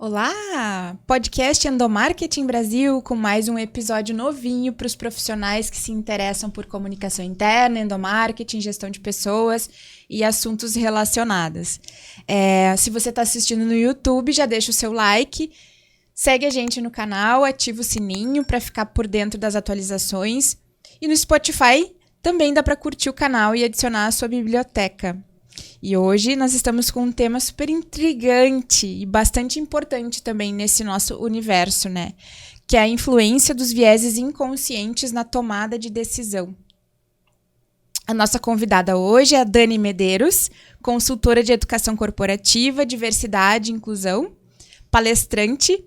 Olá! Podcast Endomarketing Brasil com mais um episódio novinho para os profissionais que se interessam por comunicação interna, endomarketing, gestão de pessoas e assuntos relacionados. Se você está assistindo no YouTube, já deixa o seu like, segue a gente no canal, ativa o sininho para ficar por dentro das atualizações. E no Spotify também dá para curtir o canal e adicionar a sua biblioteca. E hoje nós estamos com um tema super intrigante e bastante importante também nesse nosso universo, né? Que é a influência dos vieses inconscientes na tomada de decisão. A nossa convidada hoje é a Dani Medeiros, consultora de educação corporativa, diversidade e inclusão, palestrante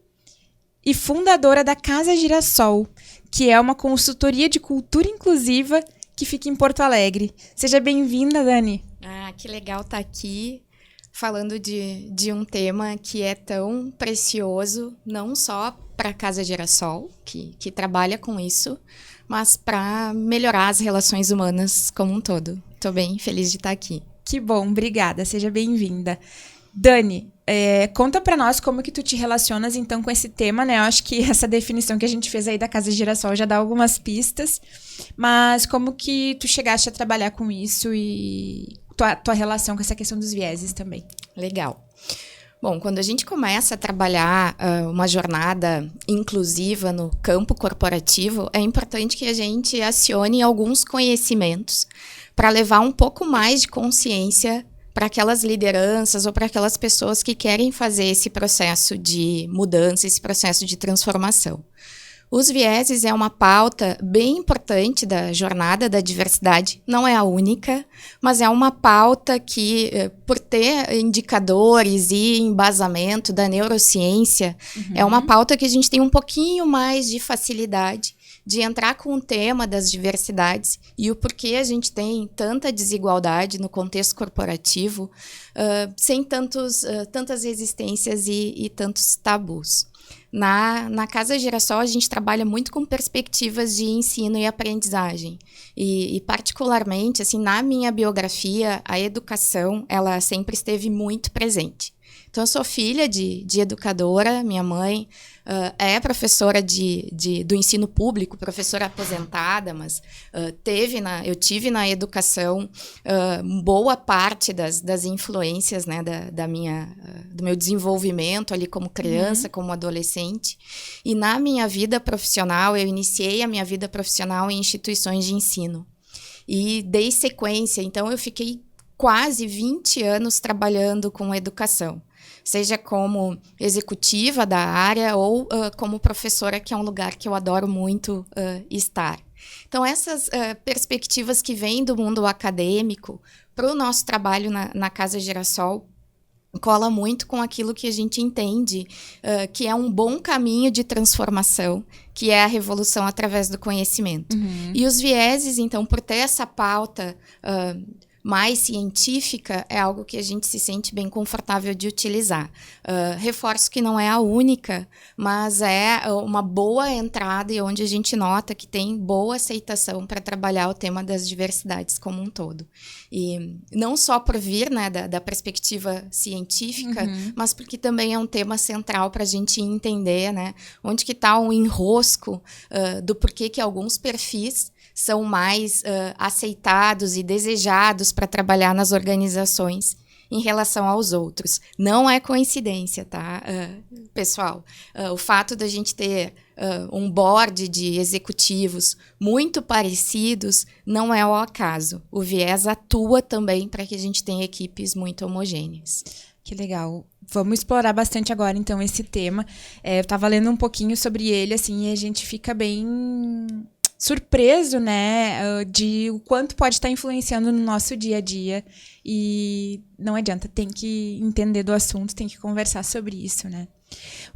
e fundadora da Casa Girassol, que é uma consultoria de cultura inclusiva que fica em Porto Alegre. Seja bem-vinda, Dani. Que legal estar aqui falando de um tema que é tão precioso, não só para a Casa Girassol, que trabalha com isso, mas para melhorar as relações humanas como um todo. Estou bem feliz de estar aqui. Que bom, obrigada, seja bem-vinda. Dani, conta para nós como que tu te relacionas então com esse tema, né? Eu acho que essa definição que a gente fez aí da Casa Girassol já dá algumas pistas, mas como que tu chegaste a trabalhar com isso e tua relação com essa questão dos vieses também? Legal. Bom, quando a gente começa a trabalhar uma jornada inclusiva no campo corporativo, é importante que a gente acione alguns conhecimentos para levar um pouco mais de consciência para aquelas lideranças ou para aquelas pessoas que querem fazer esse processo de mudança, esse processo de transformação. Os vieses é uma pauta bem importante da jornada da diversidade, não é a única, mas é uma pauta que, por ter indicadores e embasamento da neurociência, é uma pauta que a gente tem um pouquinho mais de facilidade de entrar com o tema das diversidades e o porquê a gente tem tanta desigualdade no contexto corporativo, sem tantas resistências e tantos tabus. Na Casa Girassol, a gente trabalha muito com perspectivas de ensino e aprendizagem. E particularmente, assim, na minha biografia, a educação, ela sempre esteve muito presente. Então, eu sou filha de educadora, minha mãe é professora do ensino público, professora aposentada, mas eu tive na educação boa parte das influências, né, do meu desenvolvimento ali como criança, como adolescente. E na minha vida profissional, eu iniciei a minha vida profissional em instituições de ensino. E dei sequência, então eu fiquei quase 20 anos trabalhando com educação. Seja como executiva da área ou como professora, que é um lugar que eu adoro muito estar. Então, essas perspectivas que vêm do mundo acadêmico para o nosso trabalho na Casa Girassol cola muito com aquilo que a gente entende que é um bom caminho de transformação, que é a revolução através do conhecimento. E os vieses, então, por ter essa pauta mais científica, é algo que a gente se sente bem confortável de utilizar. Reforço que não é a única, mas é uma boa entrada e onde a gente nota que tem boa aceitação para trabalhar o tema das diversidades como um todo. E não só por vir, né, da perspectiva científica, mas porque também é um tema central para a gente entender, né, onde que está o enrosco do porquê que alguns perfis são mais aceitados e desejados para trabalhar nas organizações em relação aos outros. Não é coincidência, tá, pessoal? O fato da gente ter um board de executivos muito parecidos não é ao acaso. O viés atua também para que a gente tenha equipes muito homogêneas. Que legal. Vamos explorar bastante agora, então, esse tema. Eu estava lendo um pouquinho sobre ele, assim, e a gente fica bem surpreso, né, de o quanto pode estar influenciando no nosso dia a dia. E não adianta, tem que entender do assunto, tem que conversar sobre isso, né.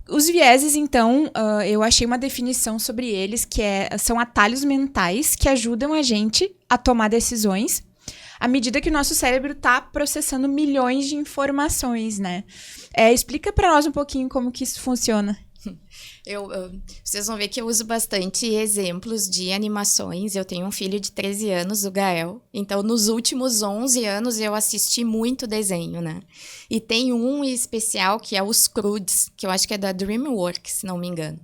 Os vieses, então, eu achei uma definição sobre eles, que são atalhos mentais que ajudam a gente a tomar decisões à medida que o nosso cérebro está processando milhões de informações, né. Explica para nós um pouquinho como que isso funciona. Vocês vão ver que eu uso bastante exemplos de animações. Eu tenho um filho de 13 anos, o Gael. Então, nos últimos 11 anos, eu assisti muito desenho, né? E tem um em especial que é os Croods, que eu acho que é da DreamWorks, se não me engano.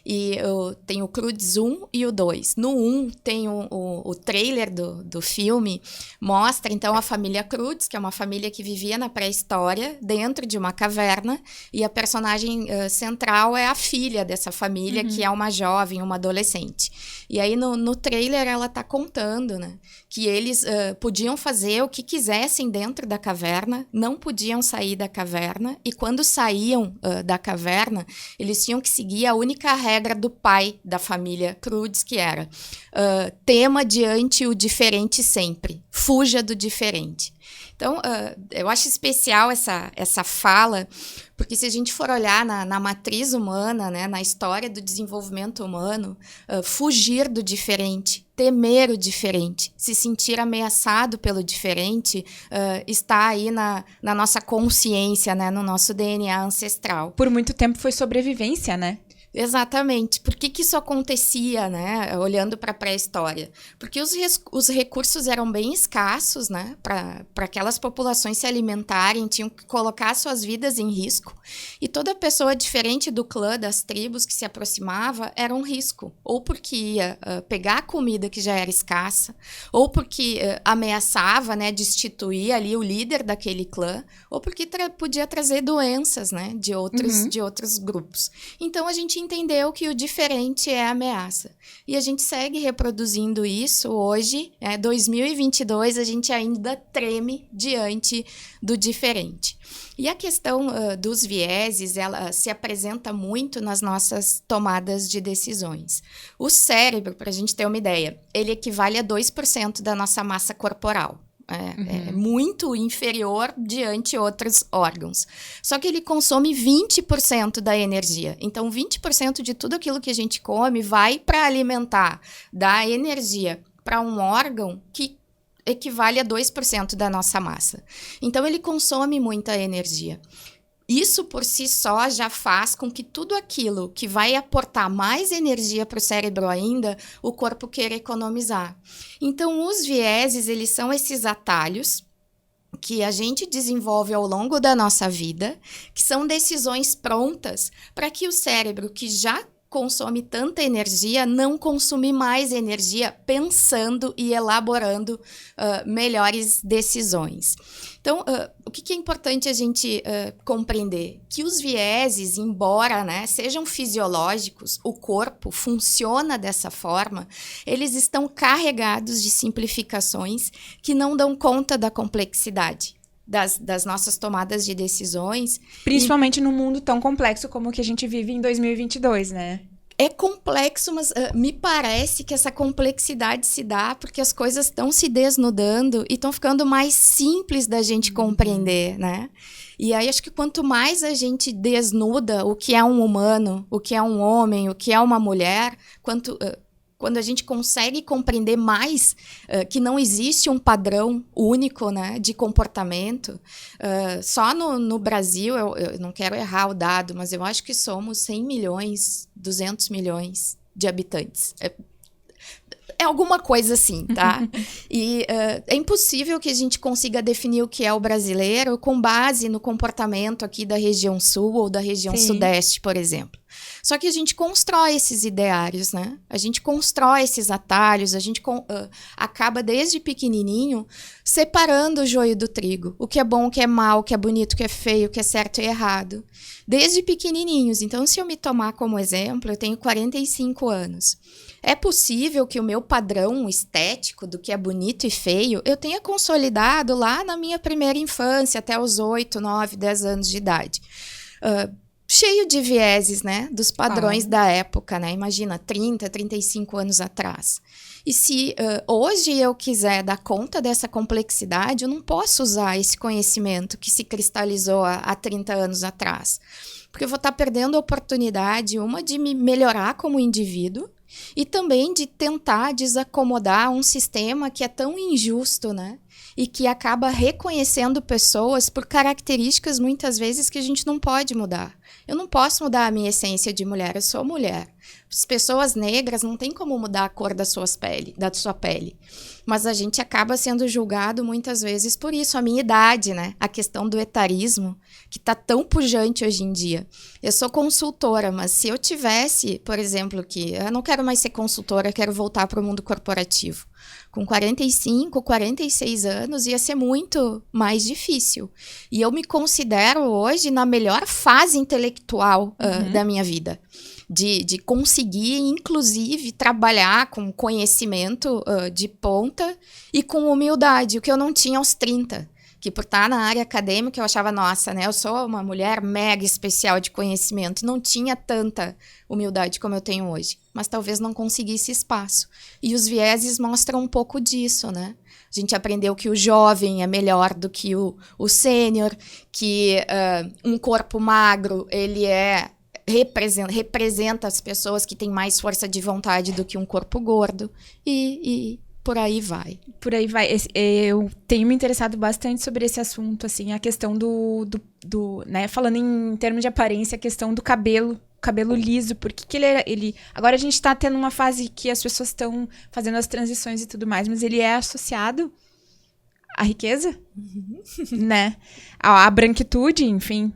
E eu tenho o Croods 1 e o 2. No 1 tem o trailer do filme, mostra então a família Croods, que é uma família que vivia na pré-história, dentro de uma caverna, e a personagem central é a filha dessa família, que é uma jovem, uma adolescente. E aí no trailer ela tá contando, né, que eles podiam fazer o que quisessem dentro da caverna, não podiam sair da caverna, e quando saíam da caverna, eles tinham que seguir a única regra do pai da família Croods, que era tema diante o diferente sempre, fuja do diferente. Então, eu acho especial essa fala, porque se a gente for olhar na matriz humana, né, na história do desenvolvimento humano, fugir do diferente, temer o diferente, se sentir ameaçado pelo diferente, está aí na nossa consciência, né, no nosso DNA ancestral. Por muito tempo foi sobrevivência, né? Exatamente. Por que isso acontecia, né? Olhando para a pré-história? Porque os recursos eram bem escassos, né? Para aquelas populações se alimentarem, tinham que colocar suas vidas em risco. E toda pessoa diferente do clã, das tribos que se aproximava, era um risco. Ou porque ia pegar a comida que já era escassa, ou porque ameaçava, né, destituir ali o líder daquele clã, ou porque podia trazer doenças, né, de outros grupos. Então, a gente entendeu que o diferente é ameaça. E a gente segue reproduzindo isso hoje, 2022, a gente ainda treme diante do diferente. E a questão dos vieses, ela se apresenta muito nas nossas tomadas de decisões. O cérebro, para a gente ter uma ideia, ele equivale a 2% da nossa massa corporal. É muito inferior diante outros órgãos. Só que ele consome 20% da energia. Então, 20% de tudo aquilo que a gente come vai para alimentar, dar energia para um órgão que equivale a 2% da nossa massa. Então, ele consome muita energia. Isso por si só já faz com que tudo aquilo que vai aportar mais energia para o cérebro ainda, o corpo queira economizar. Então, os vieses, eles são esses atalhos que a gente desenvolve ao longo da nossa vida, que são decisões prontas para que o cérebro, que já consome tanta energia, não consumir mais energia pensando e elaborando melhores decisões. Então, o que é importante a gente compreender? Que os vieses, embora, né, sejam fisiológicos, o corpo funciona dessa forma, eles estão carregados de simplificações que não dão conta da complexidade das nossas tomadas de decisões. Principalmente num mundo tão complexo como o que a gente vive em 2022, né? É complexo, mas me parece que essa complexidade se dá porque as coisas estão se desnudando e estão ficando mais simples da gente compreender, né? E aí acho que quanto mais a gente desnuda o que é um humano, o que é um homem, o que é uma mulher, quando a gente consegue compreender mais que não existe um padrão único, né, de comportamento. Só no Brasil, eu não quero errar o dado, mas eu acho que somos 100 milhões, 200 milhões de habitantes. É alguma coisa assim, tá? E é impossível que a gente consiga definir o que é o brasileiro com base no comportamento aqui da região sul ou da região sudeste, por exemplo. Só que a gente constrói esses ideários, né? A gente constrói esses atalhos, a gente acaba desde pequenininho separando o joio do trigo. O que é bom, o que é mal, o que é bonito, o que é feio, o que é certo e errado. Desde pequenininhos. Então, se eu me tomar como exemplo, eu tenho 45 anos. É possível que o meu padrão estético do que é bonito e feio eu tenha consolidado lá na minha primeira infância, até os 8, 9, 10 anos de idade. Cheio de vieses, né, dos padrões da época, né? Imagina, 30, 35 anos atrás. E se hoje eu quiser dar conta dessa complexidade, eu não posso usar esse conhecimento que se cristalizou há 30 anos atrás. Porque eu vou estar perdendo a oportunidade, uma, de me melhorar como indivíduo, e também de tentar desacomodar um sistema que é tão injusto, né? e que acaba reconhecendo pessoas por características, muitas vezes, que a gente não pode mudar. Eu não posso mudar a minha essência de mulher, eu sou mulher. As pessoas negras não têm como mudar a cor da sua pele. Mas a gente acaba sendo julgado muitas vezes por isso, a minha idade, né? A questão do etarismo, que está tão pujante hoje em dia. Eu sou consultora, mas se eu tivesse, por exemplo, que eu não quero mais ser consultora, eu quero voltar para o mundo corporativo. Com 45, 46 anos, ia ser muito mais difícil. E eu me considero hoje na melhor fase intelectual da minha vida. De conseguir, inclusive, trabalhar com conhecimento de ponta e com humildade, o que eu não tinha aos 30. Que por estar na área acadêmica eu achava, nossa, né? Eu sou uma mulher mega especial de conhecimento. Não tinha tanta humildade como eu tenho hoje. Mas talvez não conseguisse espaço. E os vieses mostram um pouco disso, né? A gente aprendeu que o jovem é melhor do que o sênior, que um corpo magro, ele representa as pessoas que têm mais força de vontade do que um corpo gordo. E por aí vai. Por aí vai. Eu tenho me interessado bastante sobre esse assunto, assim, a questão do né, falando em termos de aparência, a questão do cabelo liso, porque que ele... Agora a gente tá tendo uma fase que as pessoas estão fazendo as transições e tudo mais, mas ele é associado à riqueza, né? À branquitude, enfim.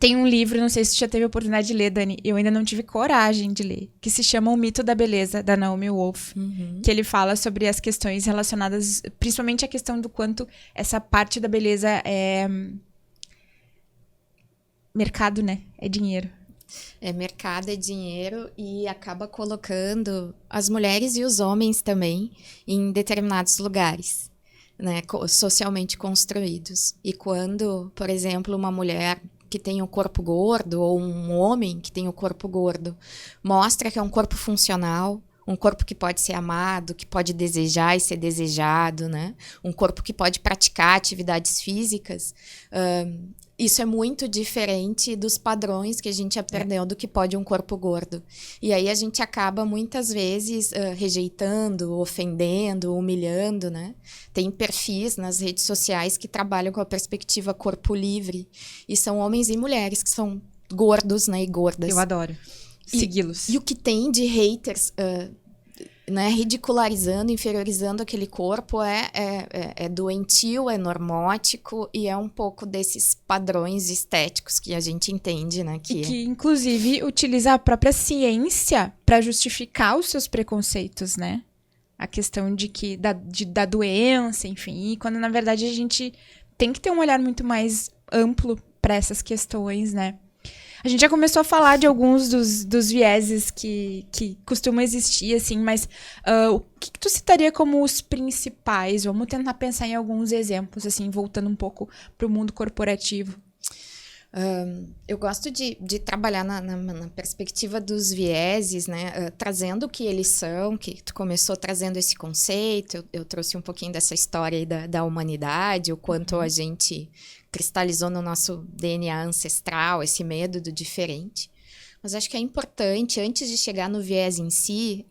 Tem um livro, não sei se você já teve a oportunidade de ler, Dani, eu ainda não tive coragem de ler, que se chama O Mito da Beleza, da Naomi Wolf, que ele fala sobre as questões relacionadas, principalmente a questão do quanto essa parte da beleza é mercado, né? É dinheiro. É mercado, é dinheiro e acaba colocando as mulheres e os homens também em determinados lugares, né, socialmente construídos. E quando, por exemplo, uma mulher que tem um corpo gordo ou um homem que tem um corpo gordo mostra que é um corpo funcional, um corpo que pode ser amado, que pode desejar e ser desejado, né? Um corpo que pode praticar atividades físicas. Isso é muito diferente dos padrões que a gente aprendeu do que pode um corpo gordo. E aí a gente acaba muitas vezes rejeitando, ofendendo, humilhando, né? Tem perfis nas redes sociais que trabalham com a perspectiva corpo livre. E são homens e mulheres que são gordos, né? E gordas. Eu adoro segui-los. E o que tem de haters... né, ridicularizando, inferiorizando aquele corpo é doentio, é normótico e é um pouco desses padrões estéticos que a gente entende, né? Que inclusive, utiliza a própria ciência para justificar os seus preconceitos, né? A questão da doença, enfim. E quando, na verdade, a gente tem que ter um olhar muito mais amplo para essas questões, né? A gente já começou a falar de alguns dos vieses que costumam existir, assim, mas o que tu citaria como os principais? Vamos tentar pensar em alguns exemplos, assim, voltando um pouco para o mundo corporativo. Eu gosto de trabalhar na perspectiva dos vieses, né? Trazendo o que eles são, que tu começou trazendo esse conceito, eu trouxe um pouquinho dessa história aí da humanidade, o quanto a gente cristalizou no nosso DNA ancestral, esse medo do diferente. Mas acho que é importante, antes de chegar no viés em si,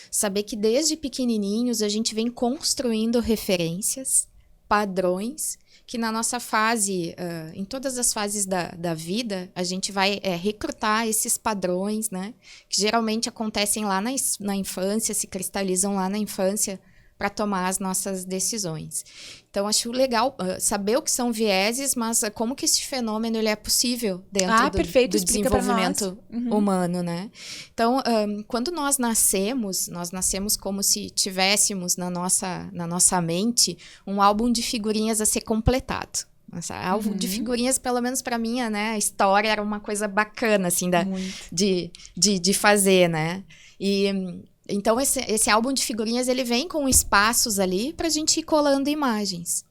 saber que desde pequenininhos a gente vem construindo referências, padrões, que na nossa fase, em todas as fases da vida, a gente vai recrutar esses padrões, né? Que geralmente acontecem lá na infância, se cristalizam lá na infância, para tomar as nossas decisões. Então, acho legal saber o que são vieses, mas como que esse fenômeno ele é possível dentro do desenvolvimento humano, né? Então, quando nós nascemos como se tivéssemos na nossa mente um álbum de figurinhas a ser completado. Nossa, álbum de figurinhas, pelo menos para mim, né? A história era uma coisa bacana, assim, de fazer, né? Então, esse álbum de figurinhas, ele vem com espaços ali para a gente ir colando imagens.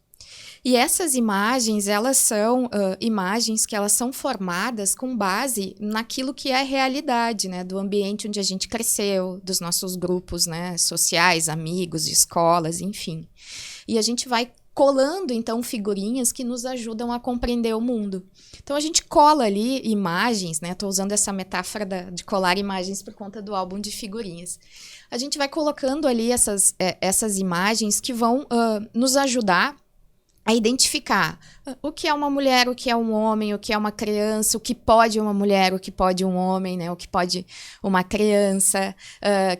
E essas imagens, elas são imagens que elas são formadas com base naquilo que é a realidade, né? Do ambiente onde a gente cresceu, dos nossos grupos, né? Sociais, amigos, escolas, enfim. E a gente vai colando, então, figurinhas que nos ajudam a compreender o mundo. Então, a gente cola ali imagens, né? Estou usando essa metáfora de colar imagens por conta do álbum de figurinhas. A gente vai colocando ali essas imagens que vão nos ajudar a identificar o que é uma mulher, o que é um homem, o que é uma criança, o que pode uma mulher, o que pode um homem, né? O que pode uma criança,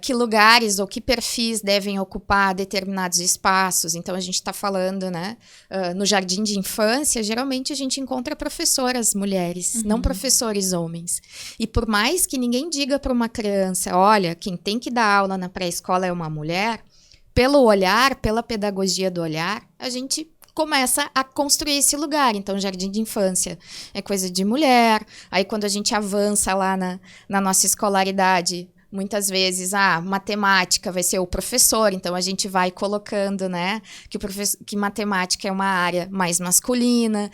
que lugares ou que perfis devem ocupar determinados espaços. Então, a gente está falando, né? No jardim de infância, geralmente a gente encontra professoras mulheres, não professores homens. E por mais que ninguém diga para uma criança, olha, quem tem que dar aula na pré-escola é uma mulher, pelo olhar, pela pedagogia do olhar, a gente começa a construir esse lugar. Então, jardim de infância é coisa de mulher. Aí, quando a gente avança lá na nossa escolaridade, muitas vezes, matemática vai ser o professor. Então, a gente vai colocando, né, que matemática é uma área mais masculina.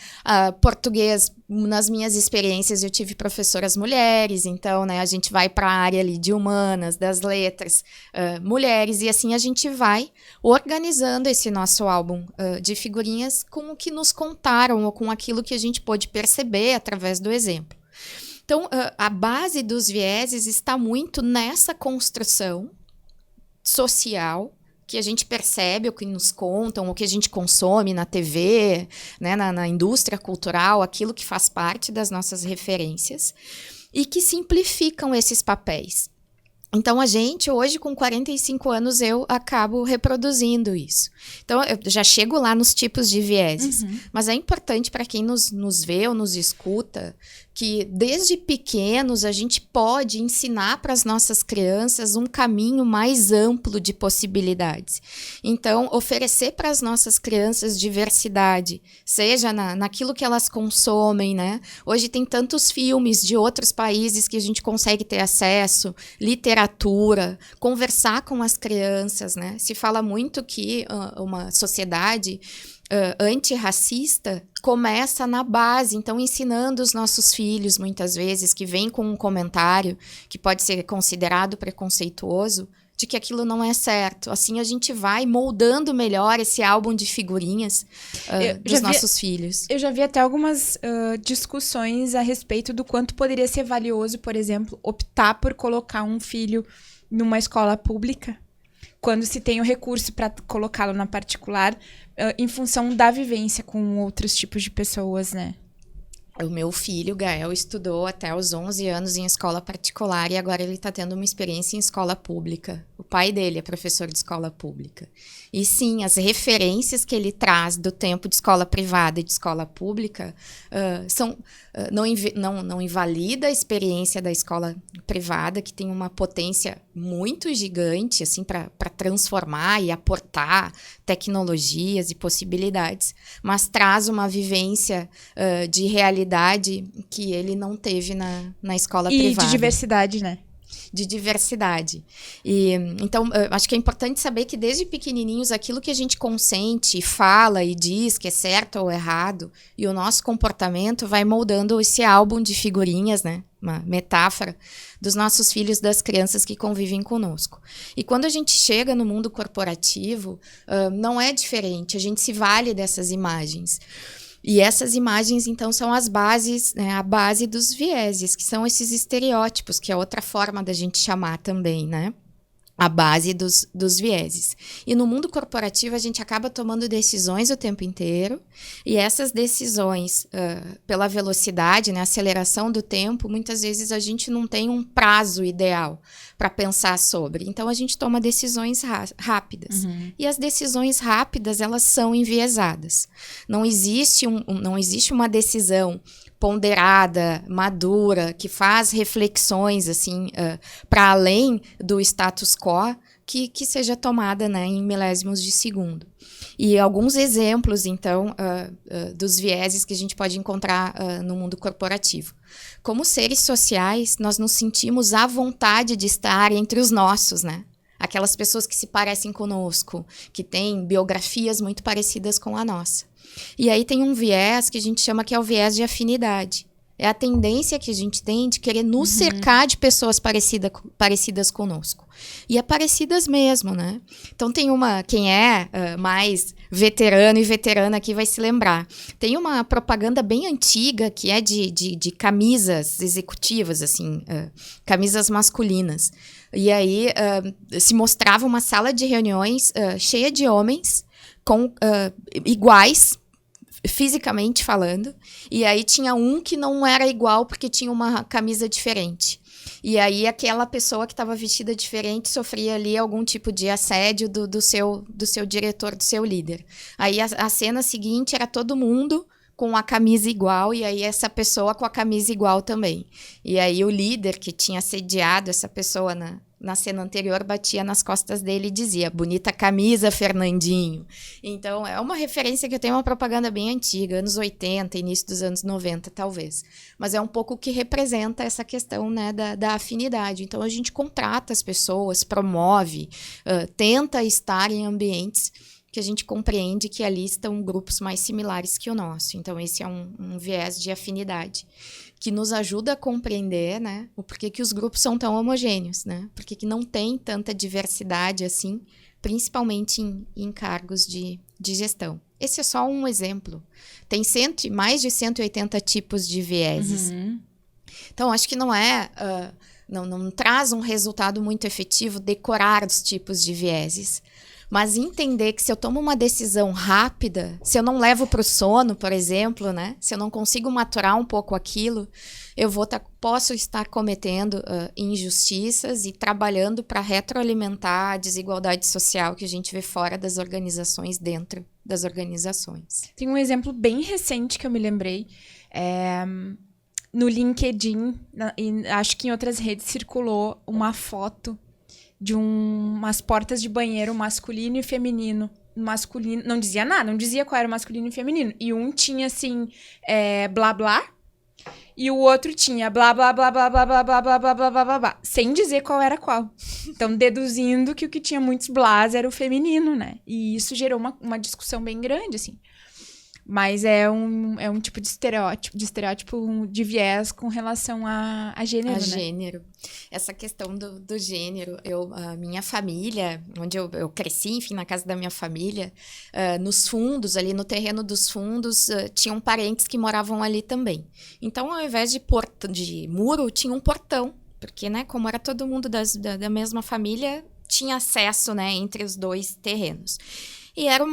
Português, nas minhas experiências, eu tive professoras mulheres. Então, né, a gente vai para a área ali de humanas, das letras, mulheres. E assim a gente vai organizando esse nosso álbum de figurinhas com o que nos contaram ou com aquilo que a gente pôde perceber através do exemplo. Então, a base dos vieses está muito nessa construção social que a gente percebe, o que nos contam, o que a gente consome na TV, né, na indústria cultural, aquilo que faz parte das nossas referências, e que simplificam esses papéis. Então, a gente, hoje, com 45 anos, eu acabo reproduzindo isso. Então, eu já chego lá nos tipos de vieses. Mas é importante para quem nos vê ou nos escuta que, desde pequenos, a gente pode ensinar para as nossas crianças um caminho mais amplo de possibilidades. Então, oferecer para as nossas crianças diversidade, seja naquilo que elas consomem, né? Hoje tem tantos filmes de outros países que a gente consegue ter acesso, literatura, conversar com as crianças, né? Se fala muito que uma sociedade antirracista começa na base, então ensinando os nossos filhos, muitas vezes, que vem com um comentário que pode ser considerado preconceituoso, de que aquilo não é certo. Assim a gente vai moldando melhor esse álbum de figurinhas dos nossos filhos. Eu já vi até algumas discussões a respeito do quanto poderia ser valioso, por exemplo, optar por colocar um filho numa escola pública, quando se tem o recurso para colocá-lo na particular, em função da vivência com outros tipos de pessoas, né? O meu filho, Gael, estudou até os 11 anos em escola particular e agora ele está tendo uma experiência em escola pública. O pai dele é professor de escola pública. E sim, as referências que ele traz do tempo de escola privada e de escola pública não invalida a experiência da escola privada, que tem uma potência muito gigante assim, para transformar e aportar tecnologias e possibilidades, mas traz uma vivência de realidade que ele não teve na escola privada. E de diversidade, né? De diversidade. E, então, acho que é importante saber que desde pequenininhos aquilo que a gente consente, fala e diz que é certo ou errado, e o nosso comportamento vai moldando esse álbum de figurinhas, né? Uma metáfora dos nossos filhos, das crianças que convivem conosco. E quando a gente chega no mundo corporativo, não é diferente, a gente se vale dessas imagens. E essas imagens, então, são as bases, né, a base dos vieses, que são esses estereótipos, que é outra forma da gente chamar também, né? A base dos vieses. E no mundo corporativo, a gente acaba tomando decisões o tempo inteiro, e essas decisões, pela velocidade, né, aceleração do tempo, muitas vezes a gente não tem um prazo ideal para pensar sobre. Então, a gente toma decisões rápidas. E as decisões rápidas, elas são enviesadas. Não existe uma decisão ponderada, madura, que faz reflexões assim, para além do status quo, que seja tomada, né, em milésimos de segundo. E alguns exemplos, então, dos vieses que a gente pode encontrar no mundo corporativo. Como seres sociais, nós nos sentimos à vontade de estar entre os nossos, né? Aquelas pessoas que se parecem conosco, que têm biografias muito parecidas com a nossa. E aí tem um viés que a gente chama que é o viés de afinidade. É a tendência que a gente tem de querer nos cercar de pessoas parecidas conosco. E é parecidas mesmo, né? Então tem quem é mais veterano e veterana aqui vai se lembrar. Tem uma propaganda bem antiga que é de camisas executivas, assim, camisas masculinas. E aí se mostrava uma sala de reuniões cheia de homens iguais, fisicamente falando, e aí tinha um que não era igual porque tinha uma camisa diferente. E aí aquela pessoa que estava vestida diferente sofria ali algum tipo de assédio do seu diretor, do seu líder. Aí a cena seguinte era todo mundo com a camisa igual, e aí essa pessoa com a camisa igual também. E aí o líder que tinha assediado essa pessoa na cena anterior batia nas costas dele e dizia: bonita camisa, Fernandinho. Então, é uma referência que eu tenho, uma propaganda bem antiga, anos 80, início dos anos 90, talvez. Mas é um pouco o que representa essa questão, né, da afinidade. Então, a gente contrata as pessoas, promove, tenta estar em ambientes que a gente compreende que ali estão grupos mais similares que o nosso. Então, esse é um viés de afinidade que nos ajuda a compreender, né, o porquê que os grupos são tão homogêneos, né? Por que não tem tanta diversidade assim, principalmente em cargos de gestão. Esse é só um exemplo. Tem mais de 180 tipos de vieses. Então, acho que não traz um resultado muito efetivo decorar os tipos de vieses. Mas entender que se eu tomo uma decisão rápida, se eu não levo para o sono, por exemplo, né? Se eu não consigo maturar um pouco aquilo, eu posso estar cometendo injustiças e trabalhando para retroalimentar a desigualdade social que a gente vê fora das organizações, dentro das organizações. Tem um exemplo bem recente que eu me lembrei. No LinkedIn, e acho que em outras redes, circulou uma foto de umas portas de banheiro masculino e feminino. Masculino, não dizia nada, não dizia qual era o masculino e feminino. E um tinha, assim, blá, blá. E o outro tinha blá, blá, blá, blá, blá, blá, blá, blá, blá, blá, blá, blá, blá, sem dizer qual era qual. Então, deduzindo que o que tinha muitos blás era o feminino, né? E isso gerou uma discussão bem grande, assim. Mas é um tipo de estereótipo de viés com relação a gênero, né? Gênero. Essa questão do gênero, a minha família, onde eu cresci, enfim, na casa da minha família, nos fundos, ali no terreno dos fundos, tinham parentes que moravam ali também. Então, ao invés de muro, tinha um portão, porque, né, como era todo mundo da mesma família, tinha acesso, né, entre os dois terrenos. E era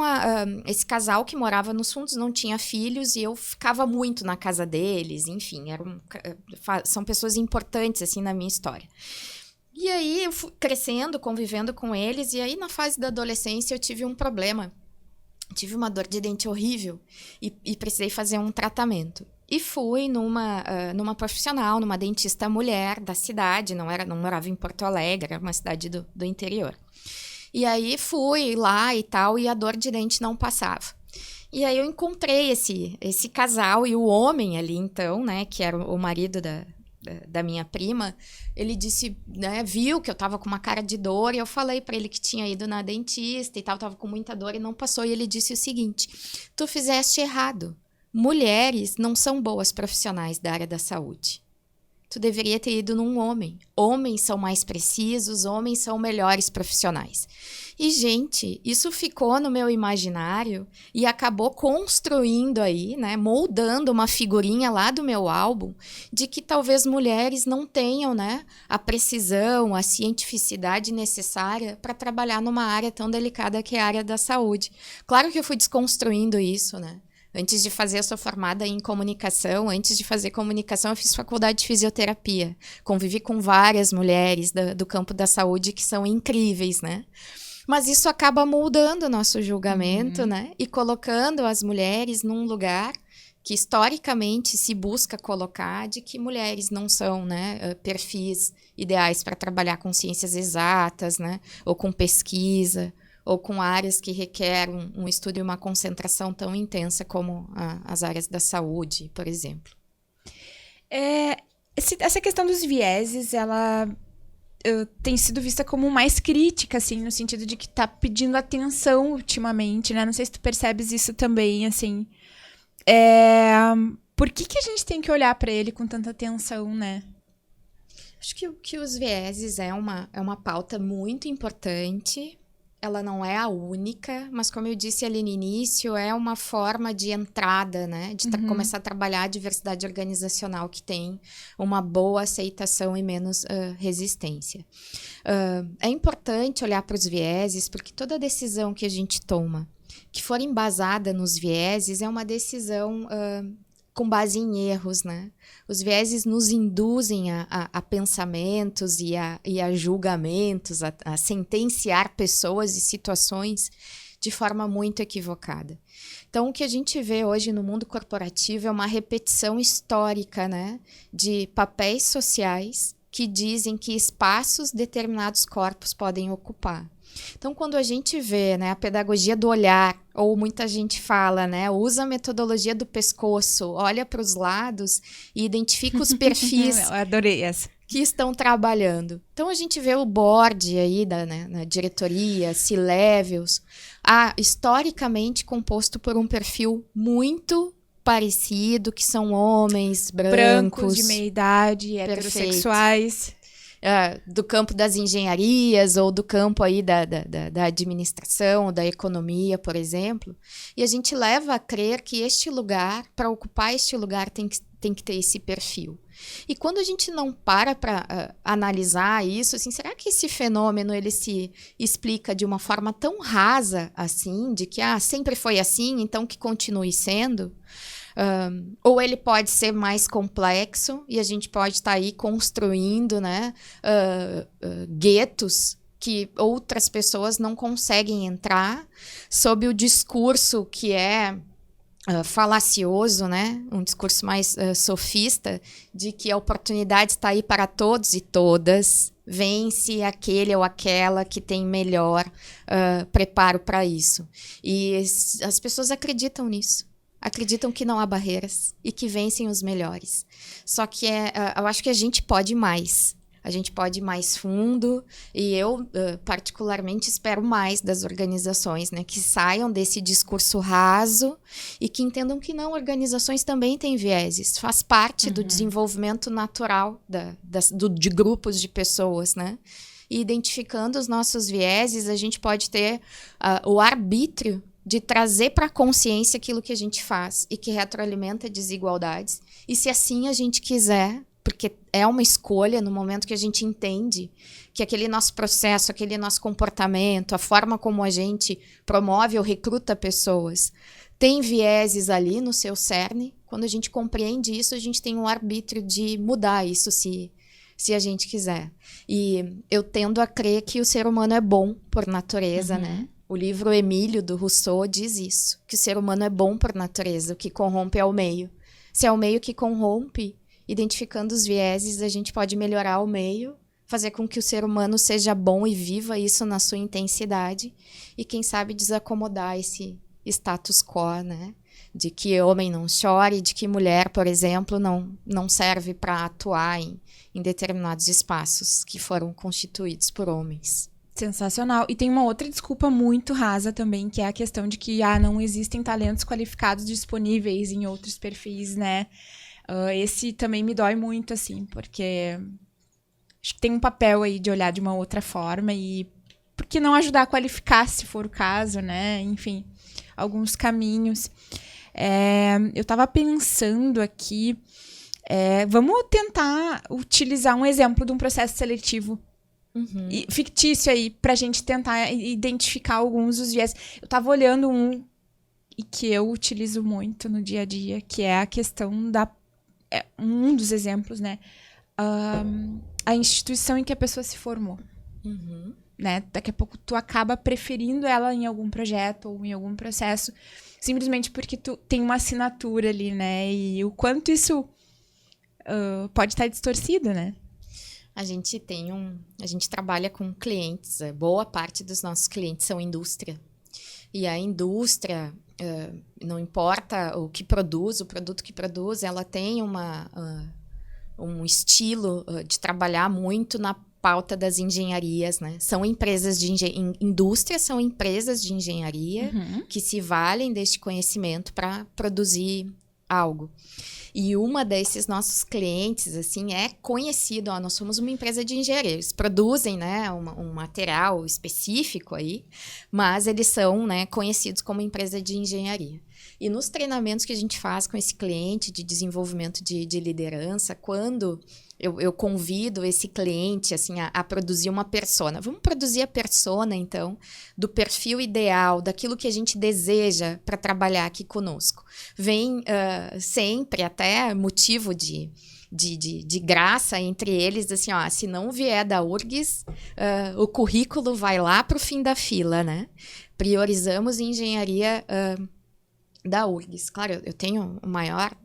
esse casal que morava nos fundos, não tinha filhos, e eu ficava muito na casa deles, enfim, são pessoas importantes, assim, na minha história. E aí, eu fui crescendo, convivendo com eles, e aí, na fase da adolescência, eu tive um problema. Tive uma dor de dente horrível, e precisei fazer um tratamento. E fui numa profissional, numa dentista mulher da cidade, não morava em Porto Alegre, era uma cidade do interior. E aí fui lá e tal, e a dor de dente não passava. E aí eu encontrei esse casal, e o homem ali, então, né, que era o marido da minha prima, ele disse, né, viu que eu tava com uma cara de dor, e eu falei pra ele que tinha ido na dentista e tal, tava com muita dor e não passou, e ele disse o seguinte: tu fizeste errado. Mulheres não são boas profissionais da área da saúde. Tu deveria ter ido num homem. Homens são mais precisos, homens são melhores profissionais. E, gente, isso ficou no meu imaginário e acabou construindo aí, né, moldando uma figurinha lá do meu álbum de que talvez mulheres não tenham, né, a precisão, a cientificidade necessária para trabalhar numa área tão delicada que é a área da saúde. Claro que eu fui desconstruindo isso, né? Antes de fazer, eu sou formada em comunicação. Antes de fazer comunicação, eu fiz faculdade de fisioterapia. Convivi com várias mulheres do campo da saúde que são incríveis, né? Mas isso acaba moldando o nosso julgamento, né? E colocando as mulheres num lugar que historicamente se busca colocar de que mulheres não são, né, perfis ideais para trabalhar com ciências exatas, né? Ou com pesquisa, ou com áreas que requerem um estudo e uma concentração tão intensa como as áreas da saúde, por exemplo. Essa questão dos vieses, ela tem sido vista como mais crítica, assim, no sentido de que tá pedindo atenção ultimamente, né? Não sei se tu percebes isso também, assim. por que a gente tem que olhar para ele com tanta atenção, né? Acho que os vieses é uma pauta muito importante. Ela não é a única, mas como eu disse ali no início, é uma forma de entrada, né? De começar a trabalhar a diversidade organizacional que tem uma boa aceitação e menos resistência. É importante olhar para os vieses, porque toda decisão que a gente toma, que for embasada nos vieses, é uma decisão com base em erros, né? Os vieses nos induzem a pensamentos e a julgamentos, a sentenciar pessoas e situações de forma muito equivocada. Então, o que a gente vê hoje no mundo corporativo é uma repetição histórica, né? De papéis sociais que dizem que espaços determinados corpos podem ocupar. Então, quando a gente vê, né, a pedagogia do olhar, ou muita gente fala, né, usa a metodologia do pescoço, olha para os lados e identifica os perfis Eu adorei essa. que estão trabalhando. Então, a gente vê o board aí na diretoria, C-levels, historicamente composto por um perfil muito parecido, que são homens brancos de meia idade, heterossexuais. Do campo das engenharias ou do campo aí da administração, da economia, por exemplo. E a gente leva a crer que este lugar, para ocupar este lugar, tem que ter esse perfil. E quando a gente não para analisar isso, assim, será que esse fenômeno ele se explica de uma forma tão rasa assim, de que sempre foi assim, então que continue sendo? Ou ele pode ser mais complexo e a gente pode estar aí construindo, né, guetos que outras pessoas não conseguem entrar sob o discurso que é falacioso, né? Um discurso mais sofista de que a oportunidade está aí para todos e todas. Vence aquele ou aquela que tem melhor preparo para isso. E as pessoas acreditam nisso. Acreditam que não há barreiras e que vencem os melhores. Só que eu acho que a gente pode mais. A gente pode ir mais fundo e eu, particularmente, espero mais das organizações, né? Que saiam desse discurso raso e que entendam que não, organizações também têm vieses. Faz parte do desenvolvimento natural de grupos de pessoas, né? E identificando os nossos vieses, a gente pode ter o arbítrio de trazer para a consciência aquilo que a gente faz e que retroalimenta desigualdades. E se assim a gente quiser, porque é uma escolha no momento que a gente entende que aquele nosso processo, aquele nosso comportamento, a forma como a gente promove ou recruta pessoas, tem vieses ali no seu cerne. Quando a gente compreende isso, a gente tem um arbítrio de mudar isso se a gente quiser. E eu tendo a crer que o ser humano é bom por natureza, né? O livro Emílio, do Rousseau, diz isso, que o ser humano é bom por natureza, o que corrompe é o meio. Se é o meio que corrompe, identificando os vieses, a gente pode melhorar o meio, fazer com que o ser humano seja bom e viva isso na sua intensidade, e quem sabe desacomodar esse status quo, né? De que homem não chore, de que mulher, por exemplo, não serve para atuar em determinados espaços que foram constituídos por homens. Sensacional. E tem uma outra desculpa muito rasa também, que é a questão de que não existem talentos qualificados disponíveis em outros perfis, né? Esse também me dói muito, assim, porque acho que tem um papel aí de olhar de uma outra forma e por que não ajudar a qualificar, se for o caso, né? Enfim, alguns caminhos. Eu estava pensando aqui, vamos tentar utilizar um exemplo de um processo seletivo fictício aí, pra gente tentar identificar alguns dos viés. Eu tava olhando e que eu utilizo muito no dia a dia, que é a questão um dos exemplos, né? A instituição em que a pessoa se formou. Né? Daqui a pouco tu acaba preferindo ela em algum projeto ou em algum processo, simplesmente porque tu tem uma assinatura ali, né? E o quanto isso pode estar distorcido, né? A gente trabalha com clientes, boa parte dos nossos clientes são indústria. E a indústria, não importa o que produz, o produto que produz, ela tem um estilo de trabalhar muito na pauta das engenharias, né? São empresas indústria são empresas de engenharia que se valem deste conhecimento para produzir algo. E uma desses nossos clientes, assim, é conhecido, nós somos uma empresa de engenharia, eles produzem, né, um material específico aí, mas eles são, né, conhecidos como empresa de engenharia. E nos treinamentos que a gente faz com esse cliente de desenvolvimento de liderança, quando eu convido esse cliente assim, a produzir uma persona. Vamos produzir a persona, então, do perfil ideal, daquilo que a gente deseja para trabalhar aqui conosco. Vem sempre até motivo de graça entre eles, assim, ó, se não vier da URGS, o currículo vai lá para o fim da fila, né? Priorizamos engenharia da URGS. Claro, eu tenho o maior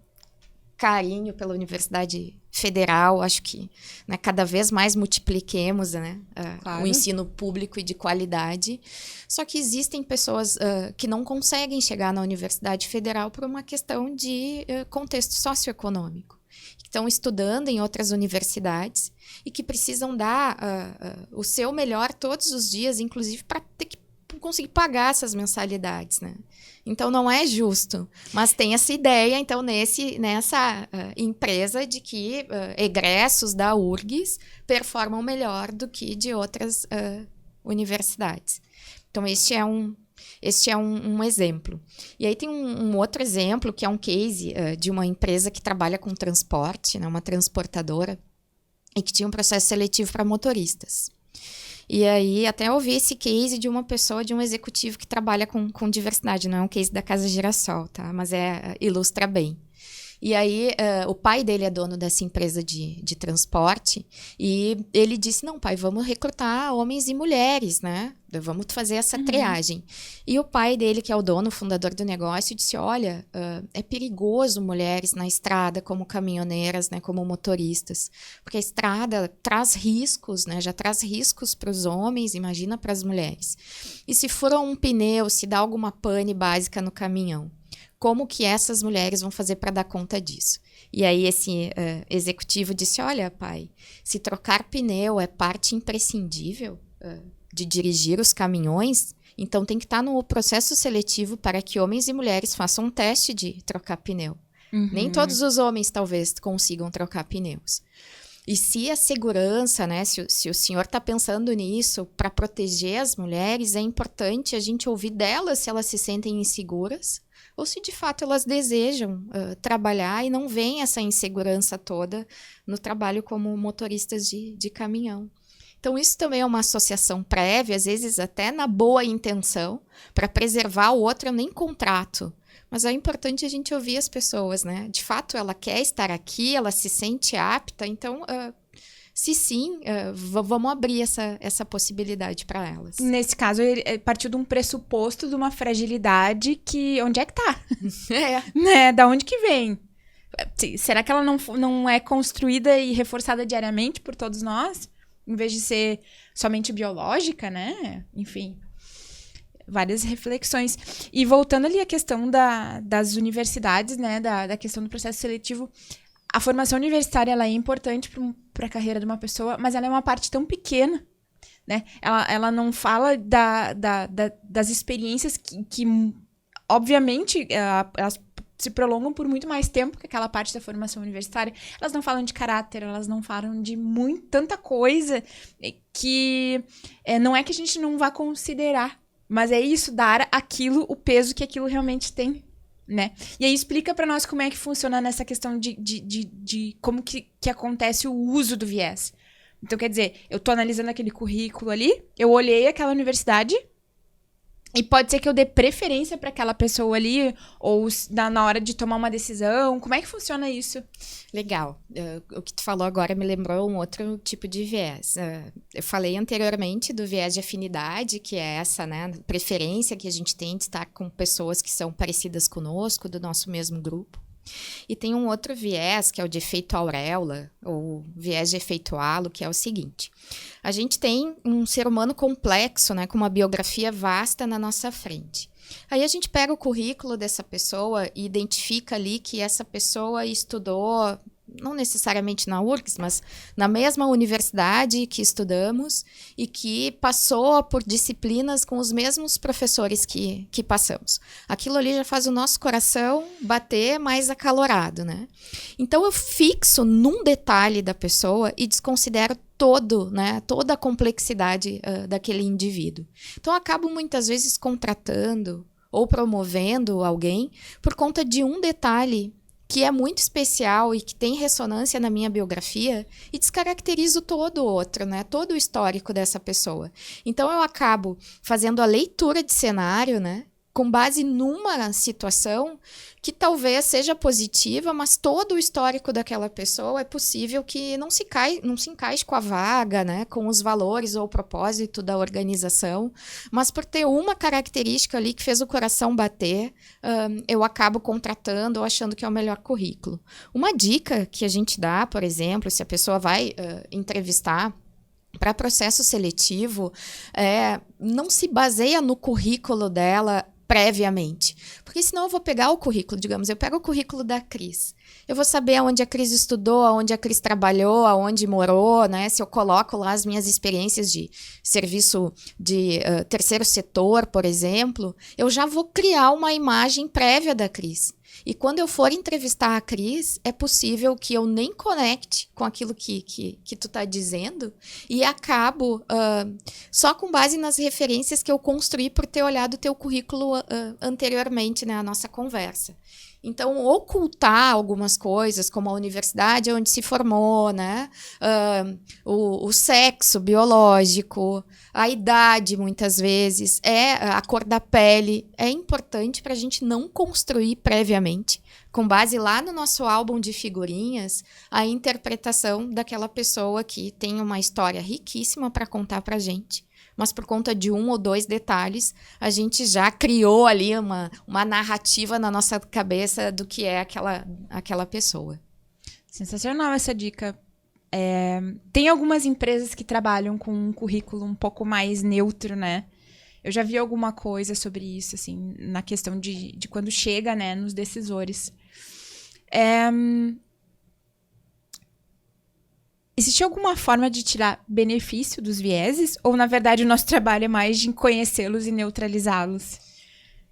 carinho pela Universidade Federal, acho que, né, cada vez mais multipliquemos, né, claro, o ensino público e de qualidade. Só que existem pessoas que não conseguem chegar na Universidade Federal por uma questão de contexto socioeconômico. Que estão estudando em outras universidades e que precisam dar o seu melhor todos os dias, inclusive para ter que conseguir pagar essas mensalidades, né? Então, não é justo. Mas tem essa ideia, então, nessa empresa de que egressos da URGS performam melhor do que de outras universidades. Então, este é um exemplo. E aí tem um outro exemplo, que é um case de uma empresa que trabalha com transporte, né, uma transportadora, e que tinha um processo seletivo para motoristas. E aí, até ouvi esse case de uma pessoa, de um executivo que trabalha com diversidade. Não é um case da Casa Girassol, tá? Mas ilustra bem. E aí, o pai dele é dono dessa empresa de transporte. E ele disse, não, pai, vamos recrutar homens e mulheres, né? Vamos fazer essa triagem. E o pai dele, que é o dono, fundador do negócio, disse, olha, é perigoso mulheres na estrada como caminhoneiras, né? Como motoristas. Porque a estrada traz riscos, né? Já traz riscos para os homens, imagina para as mulheres. E se fura um pneu, se dá alguma pane básica no caminhão, como que essas mulheres vão fazer para dar conta disso? E aí esse executivo disse, olha, pai, se trocar pneu é parte imprescindível de dirigir os caminhões, então tem que estar no processo seletivo para que homens e mulheres façam um teste de trocar pneu. Uhum. Nem todos os homens talvez consigam trocar pneus. E se a segurança, né, se o senhor está pensando nisso para proteger as mulheres, é importante a gente ouvir delas se elas se sentem inseguras ou se de fato elas desejam trabalhar e não veem essa insegurança toda no trabalho como motoristas de caminhão. Então, isso também é uma associação prévia, às vezes até na boa intenção, para preservar o outro, eu nem contrato. Mas é importante a gente ouvir as pessoas, né? De fato, ela quer estar aqui, ela se sente apta, então, se sim, vamos abrir essa possibilidade para elas. Nesse caso, ele partiu de um pressuposto de uma fragilidade que... Onde é que tá? Né? Da onde que vem? Será que ela não é construída e reforçada diariamente por todos nós? Em vez de ser somente biológica, né? Enfim, várias reflexões. E voltando ali à questão das universidades, né? Da questão do processo seletivo, a formação universitária ela é importante para a carreira de uma pessoa, mas ela é uma parte tão pequena, né? Ela não fala das experiências que obviamente, elas se prolongam por muito mais tempo que aquela parte da formação universitária. Elas não falam de caráter, elas não falam de tanta coisa que não é que a gente não vá considerar, mas é isso, dar aquilo o peso que aquilo realmente tem, né? E aí explica para nós como é que funciona nessa questão de como que acontece o uso do viés. Então, quer dizer, eu tô analisando aquele currículo ali, eu olhei aquela universidade, e pode ser que eu dê preferência para aquela pessoa ali, ou na hora de tomar uma decisão. Como é que funciona isso? Legal. O que tu falou agora me lembrou um outro tipo de viés. Eu falei anteriormente do viés de afinidade, que é essa, né, preferência que a gente tem de estar com pessoas que são parecidas conosco, do nosso mesmo grupo. E tem um outro viés, que é o de efeito auréola, ou viés de efeito halo, que é o seguinte. A gente tem um ser humano complexo, né, com uma biografia vasta na nossa frente. Aí a gente pega o currículo dessa pessoa e identifica ali que essa pessoa estudou não necessariamente na URGS, mas na mesma universidade que estudamos e que passou por disciplinas com os mesmos professores que passamos. Aquilo ali já faz o nosso coração bater mais acalorado, né? Então, eu fixo num detalhe da pessoa e desconsidero toda a complexidade daquele indivíduo. Então, eu acabo muitas vezes contratando ou promovendo alguém por conta de um detalhe que é muito especial e que tem ressonância na minha biografia e descaracterizo todo o outro, né? Todo o histórico dessa pessoa. Então, eu acabo fazendo a leitura de cenário, né? Com base numa situação que talvez seja positiva, mas todo o histórico daquela pessoa é possível que não se encaixe com a vaga, né? Com os valores ou o propósito da organização, mas por ter uma característica ali que fez o coração bater, eu acabo contratando ou achando que é o melhor currículo. Uma dica que a gente dá, por exemplo, se a pessoa vai entrevistar para processo seletivo, não se baseia no currículo dela previamente. Porque senão eu vou pegar o currículo, digamos, eu pego o currículo da Cris. Eu vou saber aonde a Cris estudou, aonde a Cris trabalhou, aonde morou, né? Se eu coloco lá as minhas experiências de serviço de terceiro setor, por exemplo, eu já vou criar uma imagem prévia da Cris. E quando eu for entrevistar a Cris, é possível que eu nem conecte com aquilo que tu tá dizendo e acabo só com base nas referências que eu construí por ter olhado o teu currículo anteriormente, né, à nossa conversa. Então, ocultar algumas coisas, como a universidade onde se formou, né? O sexo biológico, a idade, muitas vezes, a cor da pele, é importante para a gente não construir previamente, com base lá no nosso álbum de figurinhas, a interpretação daquela pessoa que tem uma história riquíssima para contar para a gente. Mas por conta de um ou dois detalhes, a gente já criou ali uma narrativa na nossa cabeça do que é aquela pessoa. Sensacional essa dica. Tem algumas empresas que trabalham com um currículo um pouco mais neutro, né? Eu já vi alguma coisa sobre isso, assim, na questão de quando chega, né, nos decisores. Existe alguma forma de tirar benefício dos vieses? Ou, na verdade, o nosso trabalho é mais de conhecê-los e neutralizá-los?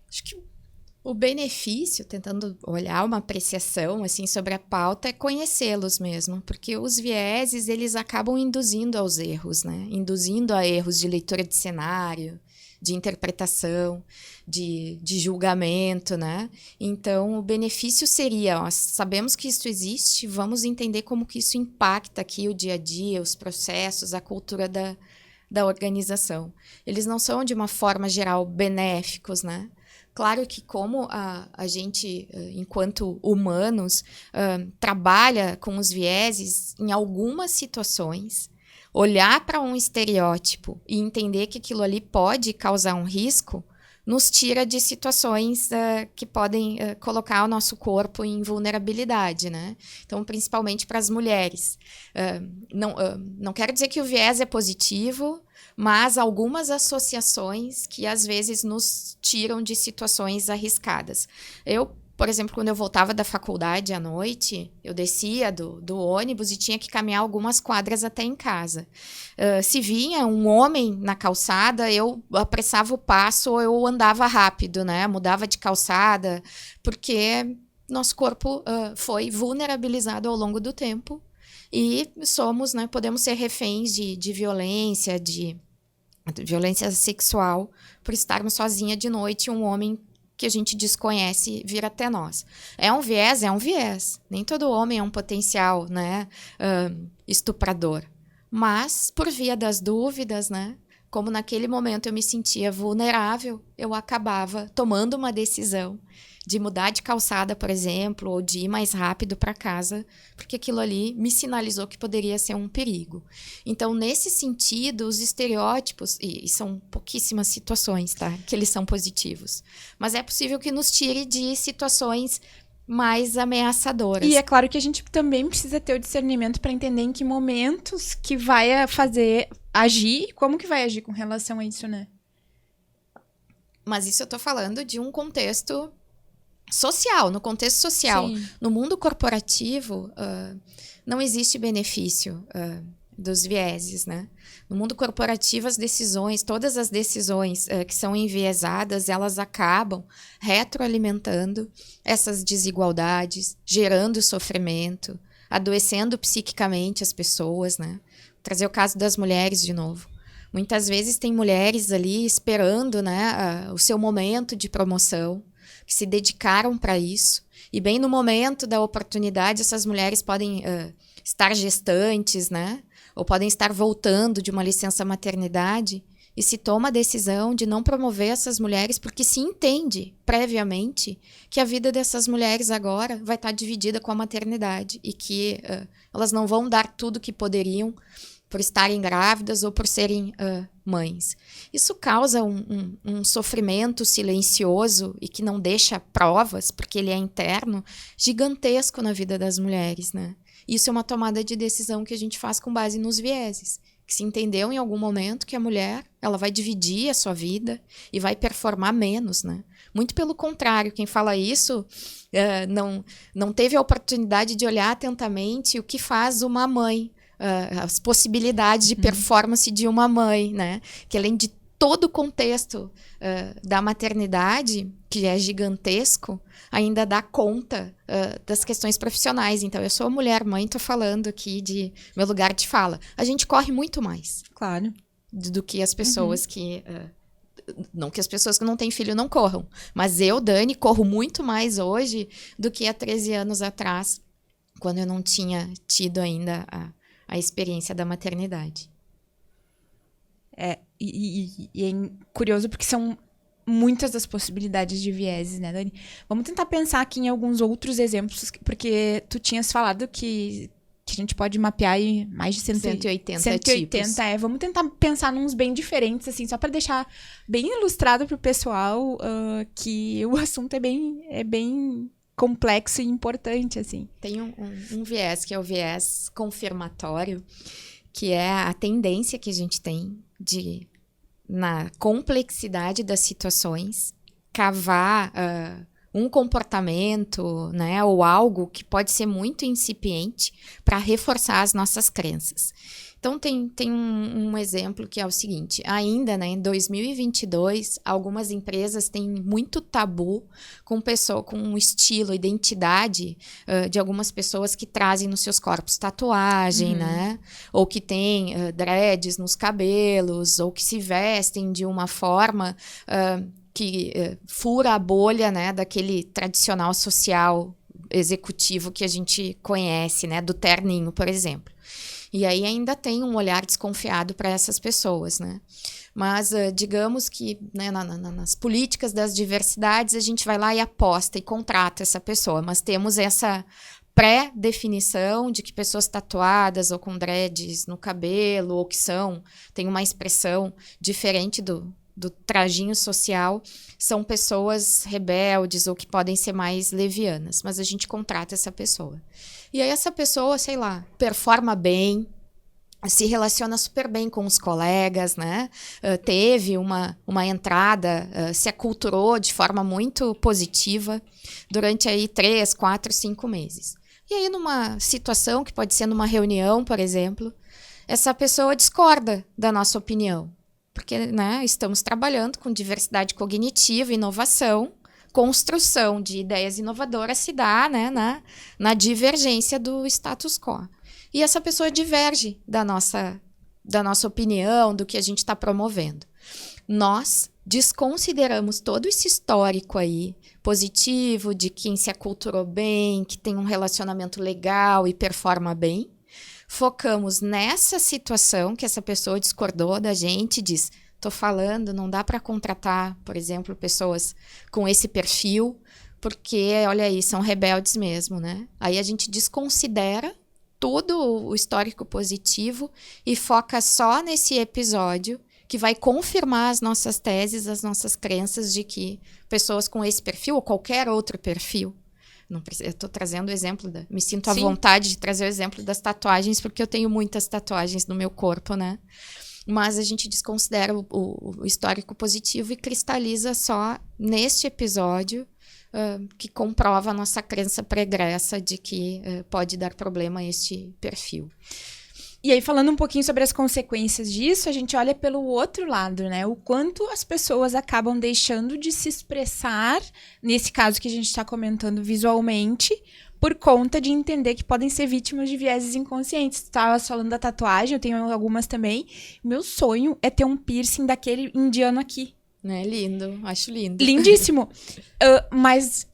Acho que o benefício, tentando olhar uma apreciação assim, sobre a pauta, é conhecê-los mesmo. Porque os vieses, eles acabam induzindo aos erros, né? Induzindo a erros de leitura de cenário, de interpretação, de julgamento, né? Então, o benefício seria, sabemos que isso existe, vamos entender como que isso impacta aqui o dia a dia, os processos, a cultura da organização. Eles não são, de uma forma geral, benéficos, né? Claro que como a gente, enquanto humanos, trabalha com os vieses em algumas situações, olhar para um estereótipo e entender que aquilo ali pode causar um risco, nos tira de situações que podem colocar o nosso corpo em vulnerabilidade, né? Então, principalmente para as mulheres. Não quero dizer que o viés é positivo, mas algumas associações que às vezes nos tiram de situações arriscadas. Por exemplo, quando eu voltava da faculdade à noite, eu descia do ônibus e tinha que caminhar algumas quadras até em casa. Se vinha um homem na calçada, eu apressava o passo ou eu andava rápido, né? Mudava de calçada, porque nosso corpo foi vulnerabilizado ao longo do tempo e somos, né? Podemos ser reféns de violência, de violência sexual, por estarmos sozinha de noite e um homem que a gente desconhece vir até nós. É um viés? É um viés. Nem todo homem é um potencial, né, estuprador. Mas, por via das dúvidas, né, como naquele momento eu me sentia vulnerável, eu acabava tomando uma decisão de mudar de calçada, por exemplo, ou de ir mais rápido para casa, porque aquilo ali me sinalizou que poderia ser um perigo. Então, nesse sentido, os estereótipos, e são pouquíssimas situações, tá, que eles são positivos, mas é possível que nos tire de situações mais ameaçadoras. E é claro que a gente também precisa ter o discernimento para entender em que momentos que vai fazer agir e como que vai agir com relação a isso, né? Mas isso eu tô falando de um contexto social, no contexto social. Sim. No mundo corporativo, não existe benefício dos vieses, né? No mundo corporativo, todas as decisões que são enviesadas, elas acabam retroalimentando essas desigualdades, gerando sofrimento, adoecendo psiquicamente as pessoas, né? Vou trazer o caso das mulheres de novo. Muitas vezes tem mulheres ali esperando, né, o seu momento de promoção, que se dedicaram para isso. E bem no momento da oportunidade, essas mulheres podem estar gestantes, né? Ou podem estar voltando de uma licença maternidade e se toma a decisão de não promover essas mulheres porque se entende previamente que a vida dessas mulheres agora vai estar dividida com a maternidade e que elas não vão dar tudo o que poderiam por estarem grávidas ou por serem mães. Isso causa um sofrimento silencioso e que não deixa provas, porque ele é interno, gigantesco na vida das mulheres, né? Isso é uma tomada de decisão que a gente faz com base nos vieses, que se entendeu em algum momento que a mulher ela vai dividir a sua vida e vai performar menos, né? Muito pelo contrário, quem fala isso não teve a oportunidade de olhar atentamente o que faz uma mãe, as possibilidades de performance de uma mãe, né? Que além de todo o contexto da maternidade, que é gigantesco, ainda dá conta das questões profissionais. Então, eu sou mulher, mãe, tô falando aqui de meu lugar de fala. A gente corre muito mais. Claro. Do que as pessoas que... não que as pessoas que não têm filho não corram, mas eu, Dani, corro muito mais hoje do que há 13 anos atrás, quando eu não tinha tido ainda a experiência da maternidade. E é curioso porque são muitas das possibilidades de vieses, né, Dani? Vamos tentar pensar aqui em alguns outros exemplos, porque tu tinhas falado que a gente pode mapear aí mais de 180 tipos. Vamos tentar pensar nos bem diferentes, assim, só para deixar bem ilustrado pro pessoal que o assunto é bem complexo e importante, assim. Tem um viés, que é o viés confirmatório, que é a tendência que a gente tem de, na complexidade das situações, cavar um comportamento, né, ou algo que pode ser muito incipiente para reforçar as nossas crenças. Então, tem um exemplo que é o seguinte, ainda, né, em 2022, algumas empresas têm muito tabu com estilo, identidade de algumas pessoas que trazem nos seus corpos tatuagem, né, ou que têm dreads nos cabelos, ou que se vestem de uma forma que fura a bolha, né, daquele tradicional social executivo que a gente conhece, né, do terninho, por exemplo. E aí ainda tem um olhar desconfiado para essas pessoas, né? Mas digamos que, né, nas políticas das diversidades a gente vai lá e aposta e contrata essa pessoa, mas temos essa pré-definição de que pessoas tatuadas ou com dreads no cabelo ou que têm uma expressão diferente do trajinho social, são pessoas rebeldes ou que podem ser mais levianas, mas a gente contrata essa pessoa. E aí essa pessoa, sei lá, performa bem, se relaciona super bem com os colegas, né? Teve uma entrada, se aculturou de forma muito positiva durante aí 3, 4, 5 meses. E aí numa situação que pode ser numa reunião, por exemplo, essa pessoa discorda da nossa opinião. Porque, né, estamos trabalhando com diversidade cognitiva, inovação, construção de ideias inovadoras se dá, né, na divergência do status quo. E essa pessoa diverge da nossa opinião, do que a gente está promovendo. Nós desconsideramos todo esse histórico aí, positivo, de quem se aculturou bem, que tem um relacionamento legal e performa bem. Focamos nessa situação que essa pessoa discordou da gente e diz, tô falando, não dá para contratar, por exemplo, pessoas com esse perfil, porque, olha aí, são rebeldes mesmo, né? Aí a gente desconsidera todo o histórico positivo e foca só nesse episódio que vai confirmar as nossas teses, as nossas crenças de que pessoas com esse perfil ou qualquer outro perfil, eu estou trazendo o exemplo, me sinto à vontade de trazer o exemplo das tatuagens, porque eu tenho muitas tatuagens no meu corpo, né? Mas a gente desconsidera o histórico positivo e cristaliza só neste episódio que comprova a nossa crença pregressa de que pode dar problema a este perfil. E aí, falando um pouquinho sobre as consequências disso, a gente olha pelo outro lado, né? O quanto as pessoas acabam deixando de se expressar, nesse caso que a gente está comentando visualmente, por conta de entender que podem ser vítimas de vieses inconscientes. Tu estava falando da tatuagem, eu tenho algumas também. Meu sonho é ter um piercing daquele indiano aqui. É lindo, acho lindo. Lindíssimo. Mas,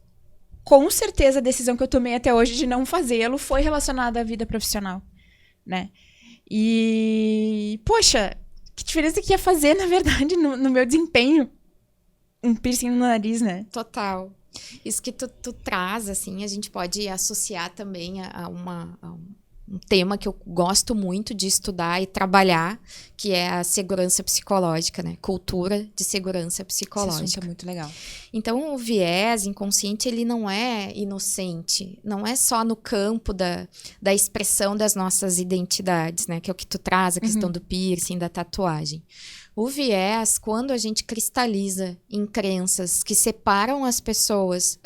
com certeza, a decisão que eu tomei até hoje de não fazê-lo foi relacionada à vida profissional, né? E, poxa, que diferença que ia fazer, na verdade, no meu desempenho? Um piercing no nariz, né? Total. Isso que tu traz, assim, a gente pode associar também a um tema que eu gosto muito de estudar e trabalhar, que é a segurança psicológica, né? Cultura de segurança psicológica. Esse assunto é muito legal. Então, o viés inconsciente, ele não é inocente. Não é só no campo da expressão das nossas identidades, né? Que é o que tu traz, a questão do piercing, da tatuagem. O viés, quando a gente cristaliza em crenças que separam as pessoas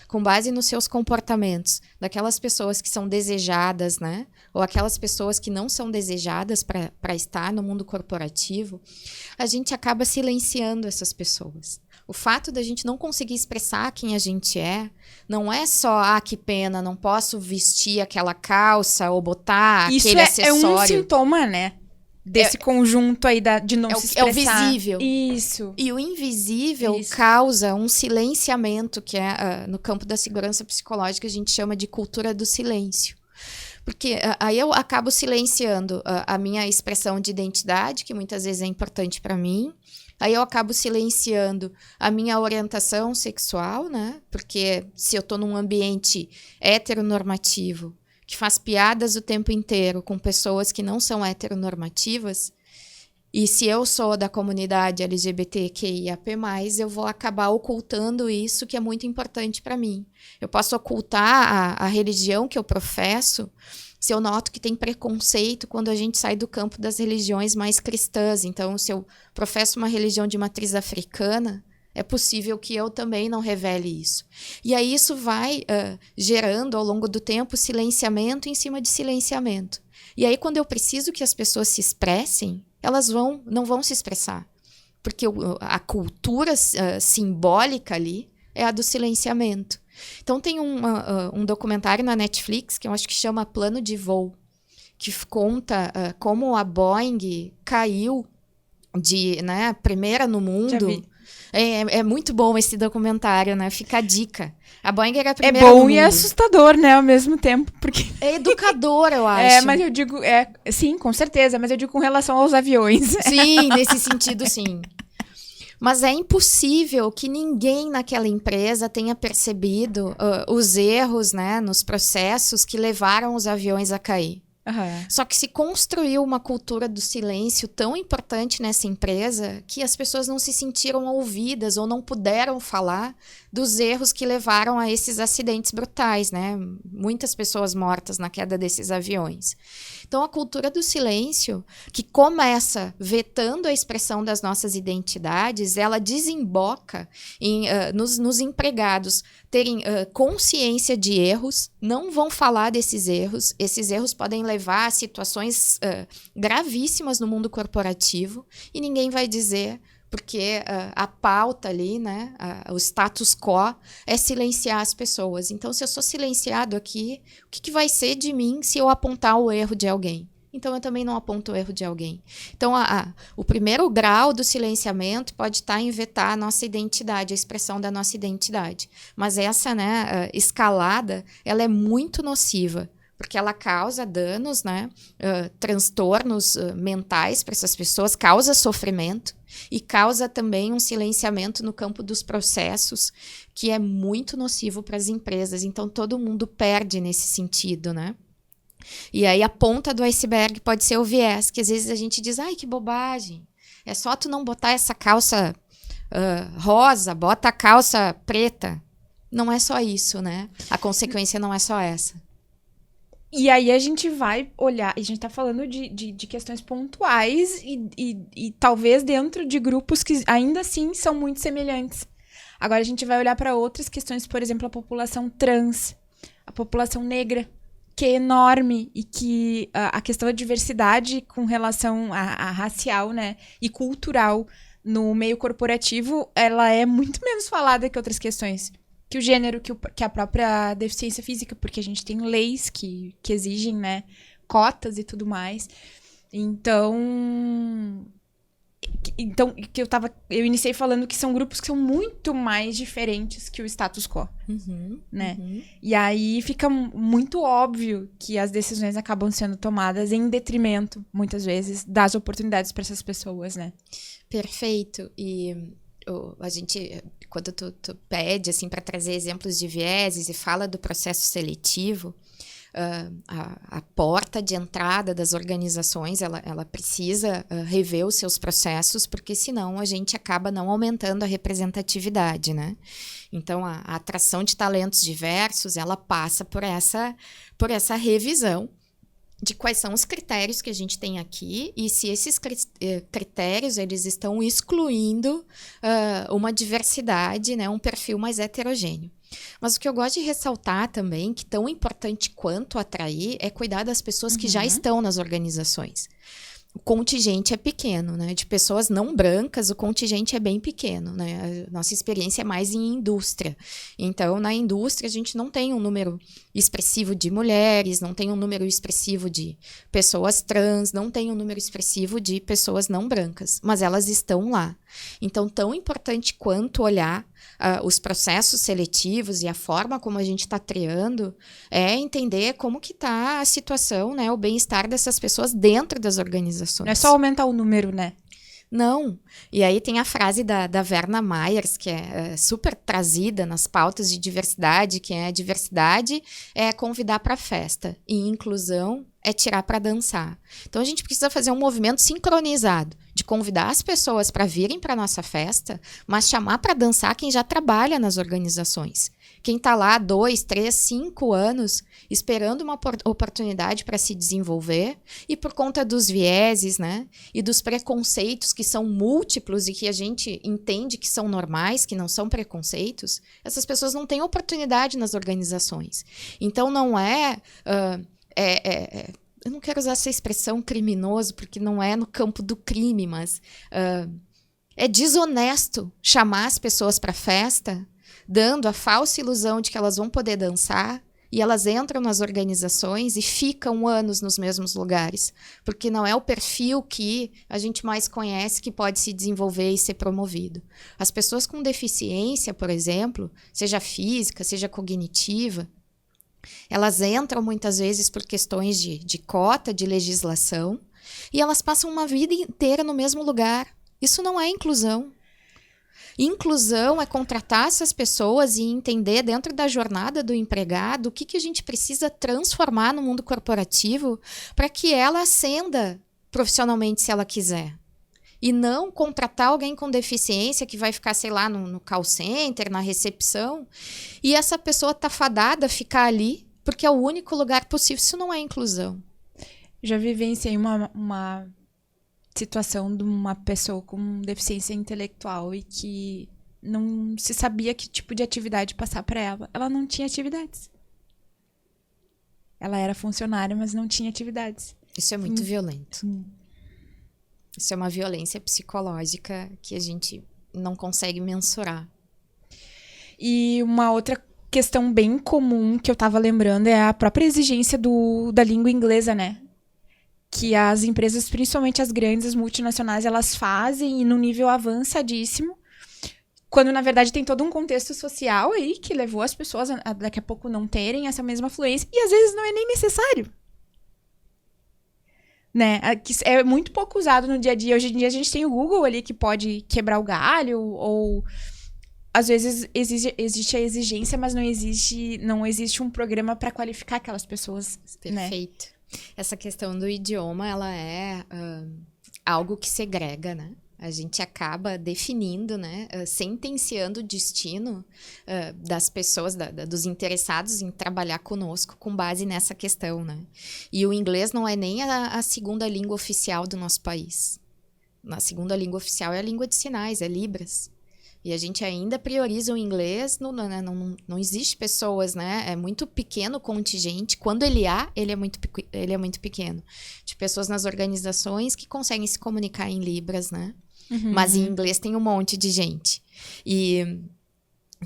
com base nos seus comportamentos, daquelas pessoas que são desejadas, né? Ou aquelas pessoas que não são desejadas para estar no mundo corporativo, a gente acaba silenciando essas pessoas. O fato da gente não conseguir expressar quem a gente não é só, que pena, não posso vestir aquela calça ou botar isso aquele acessório. Isso é um sintoma, né? Desse conjunto aí de não se expressar. É o visível. Isso. E o invisível causa um silenciamento, que é, no campo da segurança psicológica, a gente chama de cultura do silêncio. Porque aí eu acabo silenciando a minha expressão de identidade, que muitas vezes é importante para mim. Aí eu acabo silenciando a minha orientação sexual, né? Porque se eu estou num ambiente heteronormativo, que faz piadas o tempo inteiro com pessoas que não são heteronormativas, e se eu sou da comunidade LGBTQIAP+, eu vou acabar ocultando isso que é muito importante para mim. Eu posso ocultar a religião que eu professo, se eu noto que tem preconceito quando a gente sai do campo das religiões mais cristãs. Então, se eu professo uma religião de matriz africana, é possível que eu também não revele isso. E aí isso vai gerando, ao longo do tempo, silenciamento em cima de silenciamento. E aí, quando eu preciso que as pessoas se expressem, elas não vão se expressar. Porque a cultura simbólica ali é a do silenciamento. Então, tem um documentário na Netflix, que eu acho que chama Plano de Voo, que conta como a Boeing caiu né, primeira no mundo. Já vi. É muito bom esse documentário, né? Fica a dica. A Boeing era a primeira no mundo. É bom e é assustador, né? Ao mesmo tempo. Porque... É educador, eu acho. Mas eu digo... sim, com certeza. Mas eu digo com relação aos aviões. Sim, nesse sentido, sim. Mas é impossível que ninguém naquela empresa tenha percebido os erros, né? Nos processos que levaram os aviões a cair. Uhum. Só que se construiu uma cultura do silêncio tão importante nessa empresa que as pessoas não se sentiram ouvidas ou não puderam falar dos erros que levaram a esses acidentes brutais, né? Muitas pessoas mortas na queda desses aviões. Então, a cultura do silêncio, que começa vetando a expressão das nossas identidades, ela desemboca nos empregados terem consciência de erros, não vão falar desses erros. Esses erros podem levar a situações gravíssimas no mundo corporativo e ninguém vai dizer, porque a pauta ali, né, o status quo é silenciar as pessoas. Então, se eu sou silenciado aqui, o que vai ser de mim se eu apontar o erro de alguém? Então, eu também não aponto o erro de alguém. Então, o primeiro grau do silenciamento pode estar em vetar a nossa identidade, a expressão da nossa identidade. Mas essa, né, escalada, ela é muito nociva, porque ela causa danos, né, transtornos mentais para essas pessoas, causa sofrimento e causa também um silenciamento no campo dos processos, que é muito nocivo para as empresas. Então, todo mundo perde nesse sentido, né? E aí a ponta do iceberg pode ser o viés, que às vezes a gente diz, ai, que bobagem, é só tu não botar essa calça rosa, bota a calça preta. Não é só isso, né? A consequência não é só essa. E aí a gente vai olhar, a gente tá falando de questões pontuais e talvez dentro de grupos que ainda assim são muito semelhantes. Agora a gente vai olhar para outras questões, por exemplo, a população trans, a população negra, que é enorme e que a questão da diversidade com relação a racial, né, e cultural no meio corporativo, ela é muito menos falada que outras questões. Que o gênero, que a própria deficiência física, porque a gente tem leis que exigem, né, cotas e tudo mais. Então, que eu iniciei falando que são grupos que são muito mais diferentes que o status quo, né? E aí fica muito óbvio que as decisões acabam sendo tomadas em detrimento, muitas vezes, das oportunidades para essas pessoas, né? Perfeito. E a gente, quando tu pede assim para trazer exemplos de vieses e fala do processo seletivo, a porta de entrada das organizações, ela precisa rever os seus processos, porque senão a gente acaba não aumentando a representatividade, né? Então, a atração de talentos diversos, ela passa por essa revisão de quais são os critérios que a gente tem aqui e se esses critérios eles estão excluindo uma diversidade, né, um perfil mais heterogêneo. Mas o que eu gosto de ressaltar também, que tão importante quanto atrair, é cuidar das pessoas que já estão nas organizações. O contingente é pequeno, né? De pessoas não brancas, o contingente é bem pequeno, né? A nossa experiência é mais em indústria. Então, na indústria, a gente não tem um número expressivo de mulheres, não tem um número expressivo de pessoas trans, não tem um número expressivo de pessoas não brancas, mas elas estão lá. Então, tão importante quanto olhar os processos seletivos e a forma como a gente está triando é entender como que está a situação, né, o bem-estar dessas pessoas dentro das organizações. Não é só aumentar o número, né? Não. E aí tem a frase da Verna Myers, que é super trazida nas pautas de diversidade, que é: diversidade é convidar para a festa e inclusão é tirar para dançar. Então a gente precisa fazer um movimento sincronizado de convidar as pessoas para virem para nossa festa, mas chamar para dançar quem já trabalha nas organizações. Quem está lá há 2, 3, 5 anos esperando uma oportunidade para se desenvolver e por conta dos vieses, né, e dos preconceitos que são múltiplos e que a gente entende que são normais, que não são preconceitos, essas pessoas não têm oportunidade nas organizações. Então não eu não quero usar essa expressão criminoso, porque não é no campo do crime, mas é desonesto chamar as pessoas para a festa, dando a falsa ilusão de que elas vão poder dançar, e elas entram nas organizações e ficam anos nos mesmos lugares, porque não é o perfil que a gente mais conhece que pode se desenvolver e ser promovido. As pessoas com deficiência, por exemplo, seja física, seja cognitiva, elas entram muitas vezes por questões de cota, de legislação, e elas passam uma vida inteira no mesmo lugar. Isso não é inclusão. Inclusão é contratar essas pessoas e entender dentro da jornada do empregado o que a gente precisa transformar no mundo corporativo para que ela ascenda profissionalmente se ela quiser. E não contratar alguém com deficiência que vai ficar, sei lá, no call center, na recepção, e essa pessoa tá fadada a ficar ali porque é o único lugar possível. Isso não é inclusão. Já vivenciei uma situação de uma pessoa com deficiência intelectual e que não se sabia que tipo de atividade passar para ela. Ela não tinha atividades. Ela era funcionária, mas não tinha atividades. Isso é muito violento. Isso é uma violência psicológica que a gente não consegue mensurar. E uma outra questão bem comum que eu tava lembrando é a própria exigência da língua inglesa, né? Que as empresas, principalmente as grandes, as multinacionais, elas fazem e num nível avançadíssimo, quando na verdade tem todo um contexto social aí que levou as pessoas a daqui a pouco não terem essa mesma fluência, e às vezes não é nem necessário. Né? É muito pouco usado no dia a dia. Hoje em dia a gente tem o Google ali que pode quebrar o galho, ou às vezes existe a exigência, mas não existe um programa para qualificar aquelas pessoas. Perfeito. Né? Essa questão do idioma, ela é algo que segrega, né? A gente acaba definindo, né, sentenciando o destino das pessoas, dos interessados em trabalhar conosco com base nessa questão, né? E o inglês não é nem a segunda língua oficial do nosso país. A segunda língua oficial é a língua de sinais, é Libras. E a gente ainda prioriza o inglês, não existe pessoas, né? É muito pequeno o contingente. Quando ele é muito pequeno. De pessoas nas organizações que conseguem se comunicar em libras, né? Mas em inglês tem um monte de gente. E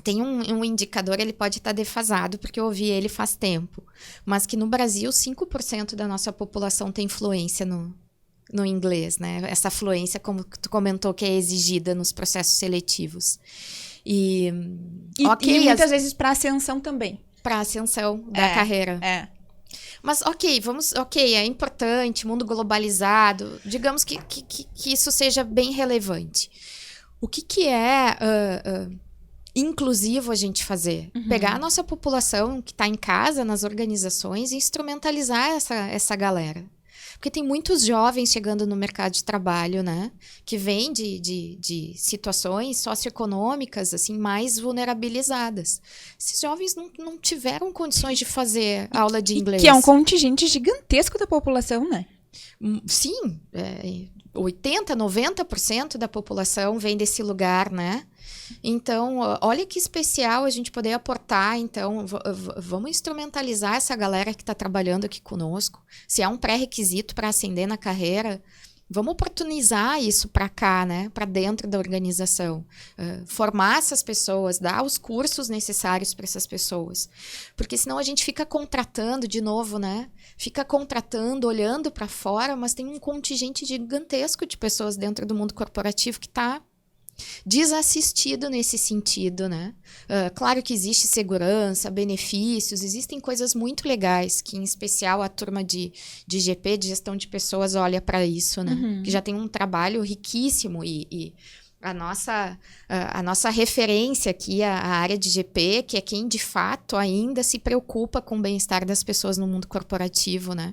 tem um indicador, ele pode estar defasado, porque eu ouvi ele faz tempo. Mas que no Brasil, 5% da nossa população tem fluência no inglês, né? Essa fluência, como tu comentou, que é exigida nos processos seletivos. E muitas vezes para ascensão também. Para ascensão da carreira. Mas, é importante, mundo globalizado, digamos que isso seja bem relevante. O que é inclusivo a gente fazer? Pegar a nossa população que está em casa, nas organizações, e instrumentalizar essa galera. Porque tem muitos jovens chegando no mercado de trabalho, né? Que vêm de situações socioeconômicas, assim, mais vulnerabilizadas. Esses jovens não tiveram condições de fazer aula de inglês. Que é um contingente gigantesco da população, né? Sim, 80%, 90% da população vem desse lugar, né? Então, olha que especial a gente poder aportar. Então, vamos instrumentalizar essa galera que está trabalhando aqui conosco. Se é um pré-requisito para ascender na carreira, vamos oportunizar isso para cá, né? Para dentro da organização. Formar essas pessoas, dar os cursos necessários para essas pessoas. Porque senão a gente fica contratando de novo, né? Fica contratando, olhando para fora, mas tem um contingente gigantesco de pessoas dentro do mundo corporativo que está desassistido nesse sentido, né? Claro que existe segurança, benefícios, existem coisas muito legais que, em especial, a turma de GP, de gestão de pessoas, olha para isso, né? Que já tem um trabalho riquíssimo e a nossa referência aqui, a área de GP, que é quem, de fato, ainda se preocupa com o bem-estar das pessoas no mundo corporativo, né?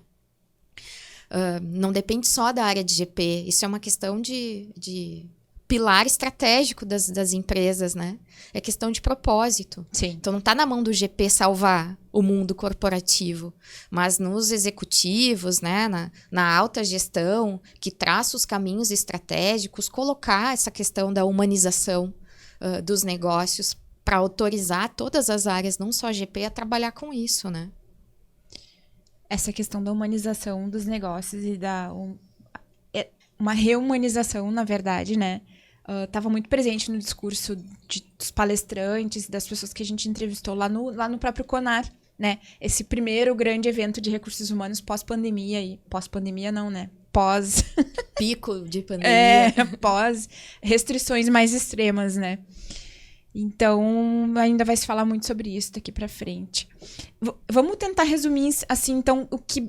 Não depende só da área de GP, isso é uma questão de pilar estratégico das empresas, né? É questão de propósito. Sim. Então, não está na mão do GP salvar o mundo corporativo, mas nos executivos, né? Na alta gestão, que traça os caminhos estratégicos, colocar essa questão da humanização dos negócios para autorizar todas as áreas, não só a GP, a trabalhar com isso, né? Essa questão da humanização dos negócios e uma reumanização, na verdade, né? Estava muito presente no discurso dos palestrantes e das pessoas que a gente entrevistou lá no próprio CONAR, né? Esse primeiro grande evento de recursos humanos pós-pandemia. E pós-pandemia não, né? Pico de pandemia. Pós restrições mais extremas, né? Então, ainda vai se falar muito sobre isso daqui para frente. Vamos tentar resumir, assim, então, o que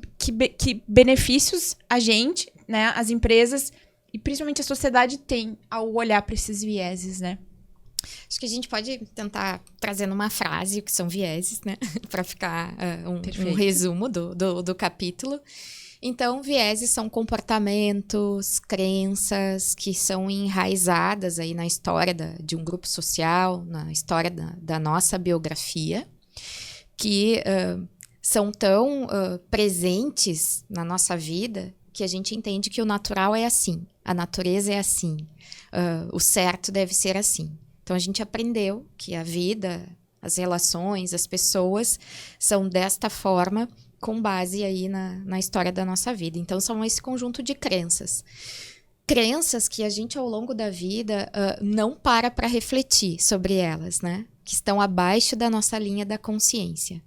benefícios a gente, né, as empresas e principalmente a sociedade tem ao olhar para esses vieses, né? Acho que a gente pode tentar trazer numa frase o que são vieses, né? Para ficar um resumo do capítulo. Então, vieses são comportamentos, crenças que são enraizadas aí na história de um grupo social, na história da nossa biografia, que são tão presentes na nossa vida que a gente entende que o natural é assim, a natureza é assim, o certo deve ser assim. Então, a gente aprendeu que a vida, as relações, as pessoas são desta forma, com base aí na história da nossa vida. Então, são esse conjunto de crenças. Crenças que a gente, ao longo da vida, não para refletir sobre elas, né? Que estão abaixo da nossa linha da consciência.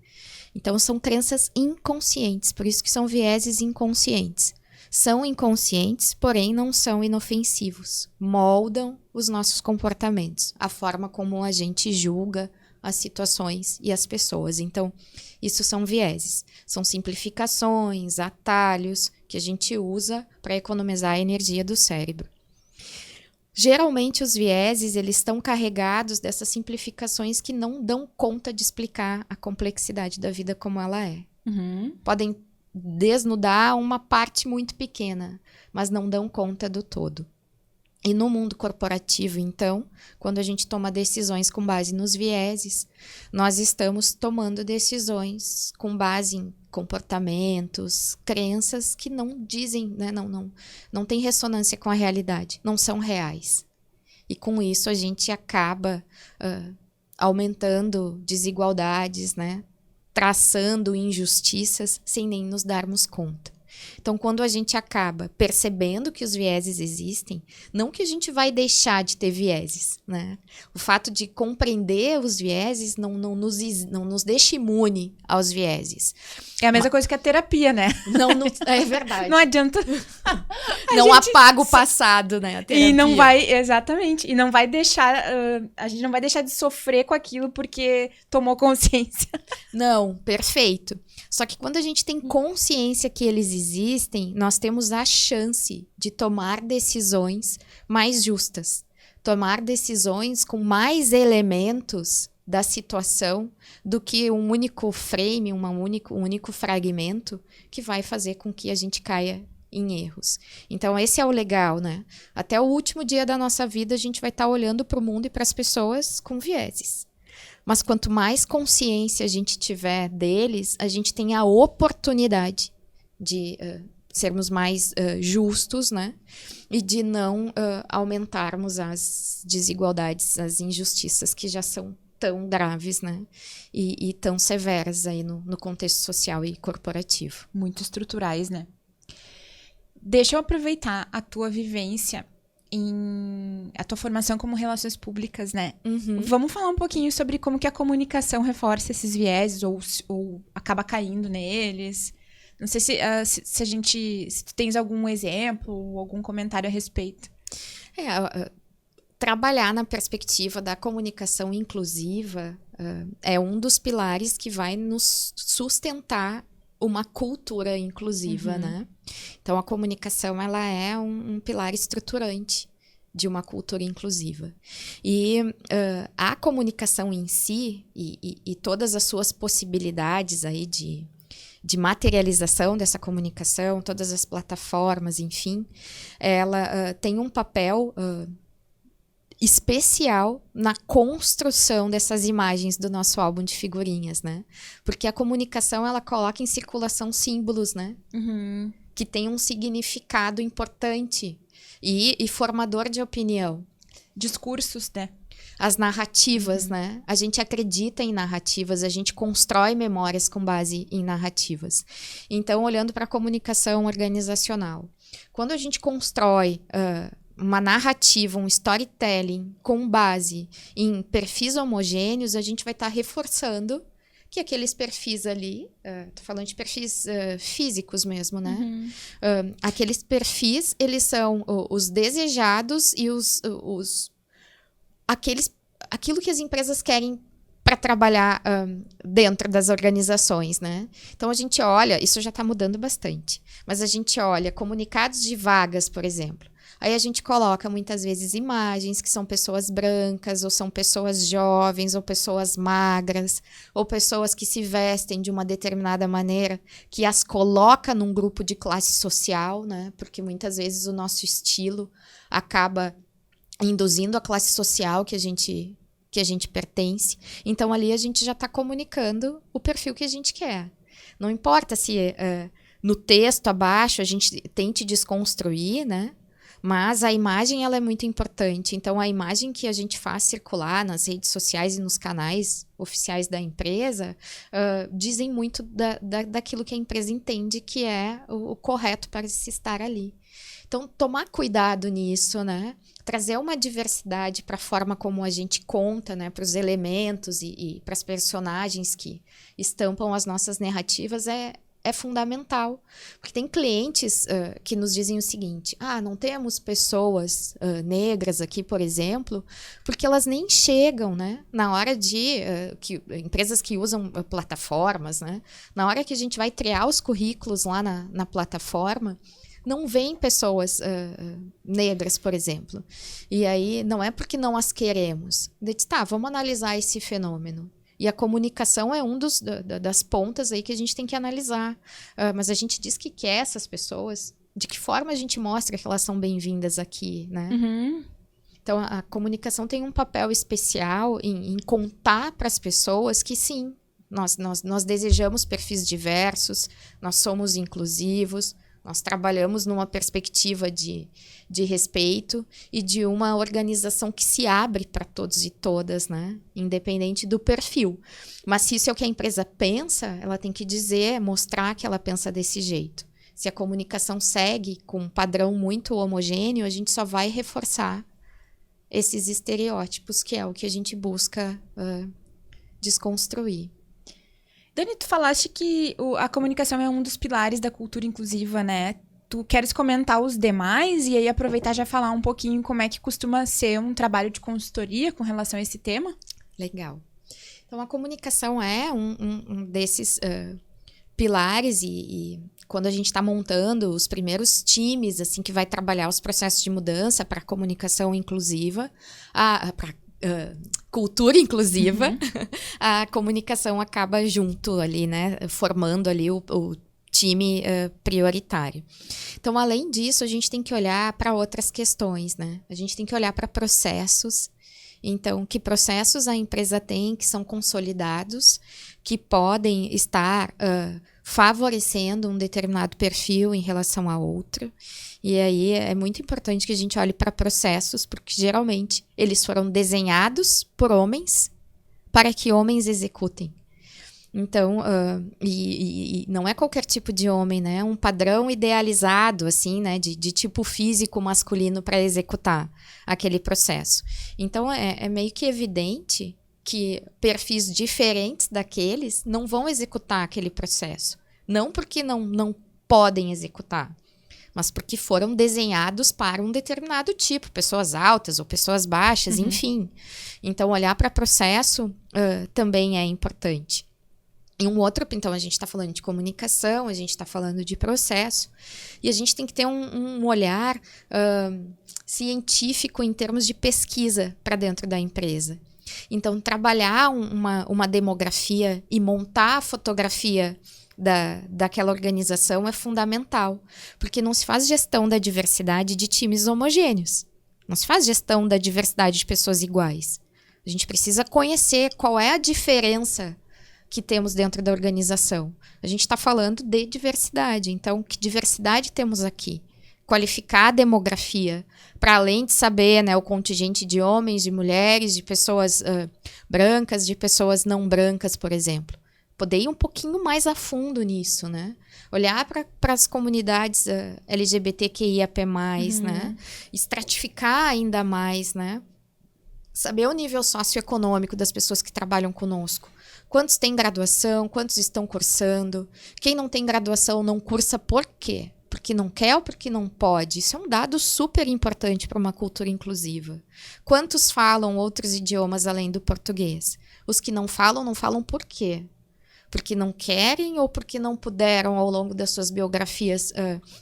Então, são crenças inconscientes, por isso que são vieses inconscientes. São inconscientes, porém não são inofensivos. Moldam os nossos comportamentos, a forma como a gente julga as situações e as pessoas. Então, isso são vieses. São simplificações, atalhos que a gente usa para economizar a energia do cérebro. Geralmente, os vieses eles estão carregados dessas simplificações que não dão conta de explicar a complexidade da vida como ela é. Podem desnudar uma parte muito pequena, mas não dão conta do todo. E no mundo corporativo, então, quando a gente toma decisões com base nos vieses, nós estamos tomando decisões com base em comportamentos, crenças que não dizem, né, não tem ressonância com a realidade, não são reais. E com isso a gente acaba aumentando desigualdades, né? Traçando injustiças sem nem nos darmos conta. Então, quando a gente acaba percebendo que os vieses existem, não que a gente vai deixar de ter vieses, né? O fato de compreender os vieses não nos deixa imune aos vieses. É a mesma coisa que a terapia, né? Não, é verdade. Não adianta. Não apaga o passado, né? A terapia. E não vai, exatamente. E não vai deixar. A gente não vai deixar de sofrer com aquilo porque tomou consciência. Não, perfeito. Só que quando a gente tem consciência que eles existem, nós temos a chance de tomar decisões mais justas. Tomar decisões com mais elementos da situação do que um único frame, um único fragmento que vai fazer com que a gente caia em erros. Então, esse é o legal, né? Até o último dia da nossa vida, a gente vai estar olhando para o mundo e para as pessoas com vieses. Mas quanto mais consciência a gente tiver deles, a gente tem a oportunidade de sermos mais justos, né? E de não aumentarmos as desigualdades, as injustiças que já são tão graves, né? E tão severas aí no contexto social e corporativo. Muito estruturais, né? Deixa eu aproveitar a tua vivência a tua formação como relações públicas, né? Uhum. Vamos falar um pouquinho sobre como que a comunicação reforça esses vieses ou acaba caindo neles. Não sei se tu tens algum exemplo ou algum comentário a respeito. Trabalhar na perspectiva da comunicação inclusiva é um dos pilares que vai nos sustentar uma cultura inclusiva, né? Então, a comunicação, ela é um pilar estruturante de uma cultura inclusiva. E a comunicação em si e todas as suas possibilidades aí de materialização dessa comunicação, todas as plataformas, enfim, ela tem um papel especial na construção dessas imagens do nosso álbum de figurinhas, né? Porque a comunicação, ela coloca em circulação símbolos, né? Uhum. Que tem um significado importante e formador de opinião. Discursos, né? As narrativas, né? A gente acredita em narrativas, a gente constrói memórias com base em narrativas. Então, olhando para a comunicação organizacional, quando a gente constrói uma narrativa, um storytelling com base em perfis homogêneos, a gente vai estar reforçando que aqueles perfis ali, tô falando de perfis físicos mesmo, né? Aqueles perfis, eles são os desejados e aquilo que as empresas querem para trabalhar dentro das organizações, né? Então, a gente olha, isso já está mudando bastante, mas a gente olha comunicados de vagas, por exemplo. Aí a gente coloca muitas vezes imagens que são pessoas brancas, ou são pessoas jovens, ou pessoas magras, ou pessoas que se vestem de uma determinada maneira, que as coloca num grupo de classe social, né? Porque muitas vezes o nosso estilo acaba induzindo a classe social que a gente pertence. Então, ali a gente já está comunicando o perfil que a gente quer. Não importa se no texto abaixo a gente tente desconstruir, né? Mas a imagem, ela é muito importante. Então, a imagem que a gente faz circular nas redes sociais e nos canais oficiais da empresa dizem muito daquilo que a empresa entende que é o correto para se estar ali. Então, tomar cuidado nisso, né? Trazer uma diversidade para a forma como a gente conta, né? Para os elementos e para as personagens que estampam as nossas narrativas é fundamental. Porque tem clientes que nos dizem o seguinte: não temos pessoas negras aqui, por exemplo, porque elas nem chegam, né? Na hora de... empresas que usam plataformas, né? Na hora que a gente vai criar os currículos lá na plataforma, não vem pessoas negras, por exemplo. E aí, não é porque não as queremos. Vamos analisar esse fenômeno. E a comunicação é das pontas aí que a gente tem que analisar. Mas a gente diz que quer essas pessoas. De que forma a gente mostra que elas são bem-vindas aqui, né? Uhum. Então, a comunicação tem um papel especial em contar para as pessoas que sim, nós desejamos perfis diversos, nós somos inclusivos, Nós trabalhamos numa perspectiva de respeito e de uma organização que se abre para todos e todas, né? Independente do perfil. Mas se isso é o que a empresa pensa, ela tem que dizer, mostrar que ela pensa desse jeito. Se a comunicação segue com um padrão muito homogêneo, a gente só vai reforçar esses estereótipos, que é o que a gente busca desconstruir. Dani, tu falaste que a comunicação é um dos pilares da cultura inclusiva, né? Tu queres comentar os demais e aí aproveitar e já falar um pouquinho como é que costuma ser um trabalho de consultoria com relação a esse tema? Legal. Então, a comunicação é um desses pilares e quando a gente está montando os primeiros times, assim, que vai trabalhar os processos de mudança para comunicação inclusiva, para cultura inclusiva, a comunicação acaba junto ali, né? Formando ali o time prioritário. Então, além disso, a gente tem que olhar para outras questões, né? A gente tem que olhar para processos. Então, que processos a empresa tem que são consolidados, que podem estar favorecendo um determinado perfil em relação a outro. E aí é muito importante que a gente olhe para processos, porque geralmente eles foram desenhados por homens para que homens executem. Então, e não é qualquer tipo de homem, né? É um padrão idealizado, assim, né? De tipo físico masculino para executar aquele processo. Então, é meio que evidente que perfis diferentes daqueles não vão executar aquele processo. Não porque não podem executar, mas porque foram desenhados para um determinado tipo, pessoas altas ou pessoas baixas, enfim. Então, olhar para processo também é importante. E então a gente está falando de comunicação, a gente está falando de processo, e a gente tem que ter um olhar científico em termos de pesquisa para dentro da empresa. Então, trabalhar uma demografia e montar a fotografia daquela organização é fundamental, porque não se faz gestão da diversidade de times homogêneos, não se faz gestão da diversidade de pessoas iguais. A gente precisa conhecer qual é a diferença que temos dentro da organização. A gente está falando de diversidade, então que diversidade temos aqui? Qualificar a demografia, para além de saber, né, o contingente de homens, de mulheres, de pessoas brancas, de pessoas não brancas, por exemplo. Poder ir um pouquinho mais a fundo nisso, né? Olhar para as comunidades LGBTQIAP+, né? Estratificar ainda mais, né? Saber o nível socioeconômico das pessoas que trabalham conosco. Quantos têm graduação, quantos estão cursando. Quem não tem graduação não cursa por quê? Porque não quer ou porque não pode? Isso é um dado super importante para uma cultura inclusiva. Quantos falam outros idiomas além do português? Os que não falam por quê? Porque não querem ou porque não puderam, ao longo das suas biografias,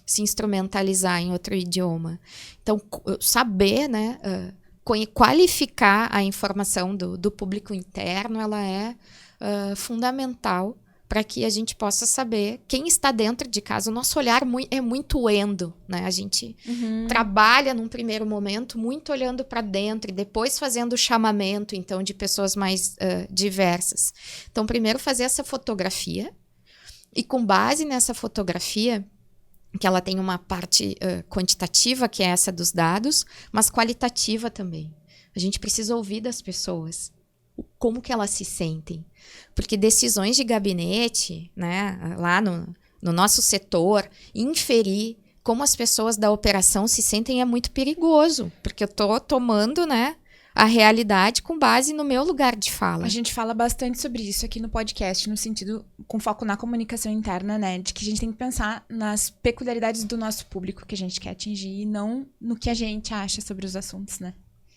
se instrumentalizar em outro idioma? Então, saber, né, qualificar a informação do público interno, ela é fundamental para que a gente possa saber quem está dentro de casa. O nosso olhar é muito endo, né? A gente trabalha num primeiro momento muito olhando para dentro e depois fazendo o chamamento, então, de pessoas mais diversas. Então, primeiro fazer essa fotografia e, com base nessa fotografia, que ela tem uma parte quantitativa, que é essa dos dados, mas qualitativa também. A gente precisa ouvir das pessoas. Como que elas se sentem? Porque decisões de gabinete, né, lá no nosso setor, inferir como as pessoas da operação se sentem é muito perigoso, porque eu estou tomando, né, a realidade com base no meu lugar de fala. A gente fala bastante sobre isso aqui no podcast, no sentido, com foco na comunicação interna, né, de que a gente tem que pensar nas peculiaridades do nosso público que a gente quer atingir e não no que a gente acha sobre os assuntos, né.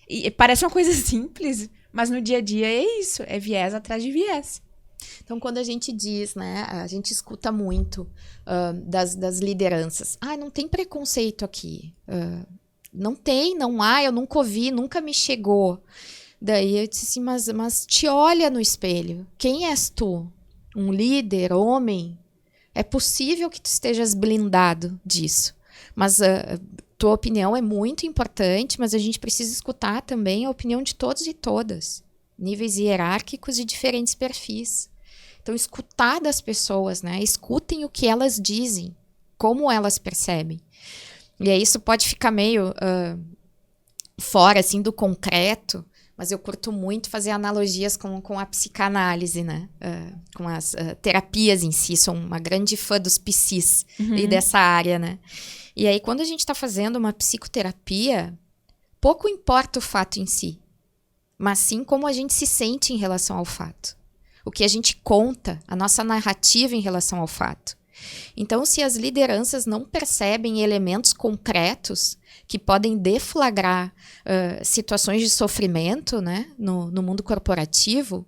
E parece uma coisa simples, mas no dia a dia é isso, é viés atrás de viés. Então, quando a gente diz, né, a gente escuta muito das lideranças, não tem preconceito aqui, não tem, não há, eu nunca ouvi, nunca me chegou. Daí eu disse assim, mas te olha no espelho, quem és tu? Um líder, homem? É possível que tu estejas blindado disso, mas tua opinião é muito importante, mas a gente precisa escutar também a opinião de todos e todas, níveis hierárquicos e diferentes perfis. Então, escutar das pessoas, né? Escutem o que elas dizem. como elas percebem. E aí isso pode ficar meio fora, assim, do concreto, mas eu curto muito fazer analogias com a psicanálise, né? Com as terapias em si. Sou uma grande fã dos psis e dessa área, né? E aí, quando a gente está fazendo uma psicoterapia, pouco importa o fato em si, mas sim como a gente se sente em relação ao fato. O que a gente conta, a nossa narrativa em relação ao fato. Então, se as lideranças não percebem elementos concretos que podem deflagrar situações de sofrimento, né, no mundo corporativo,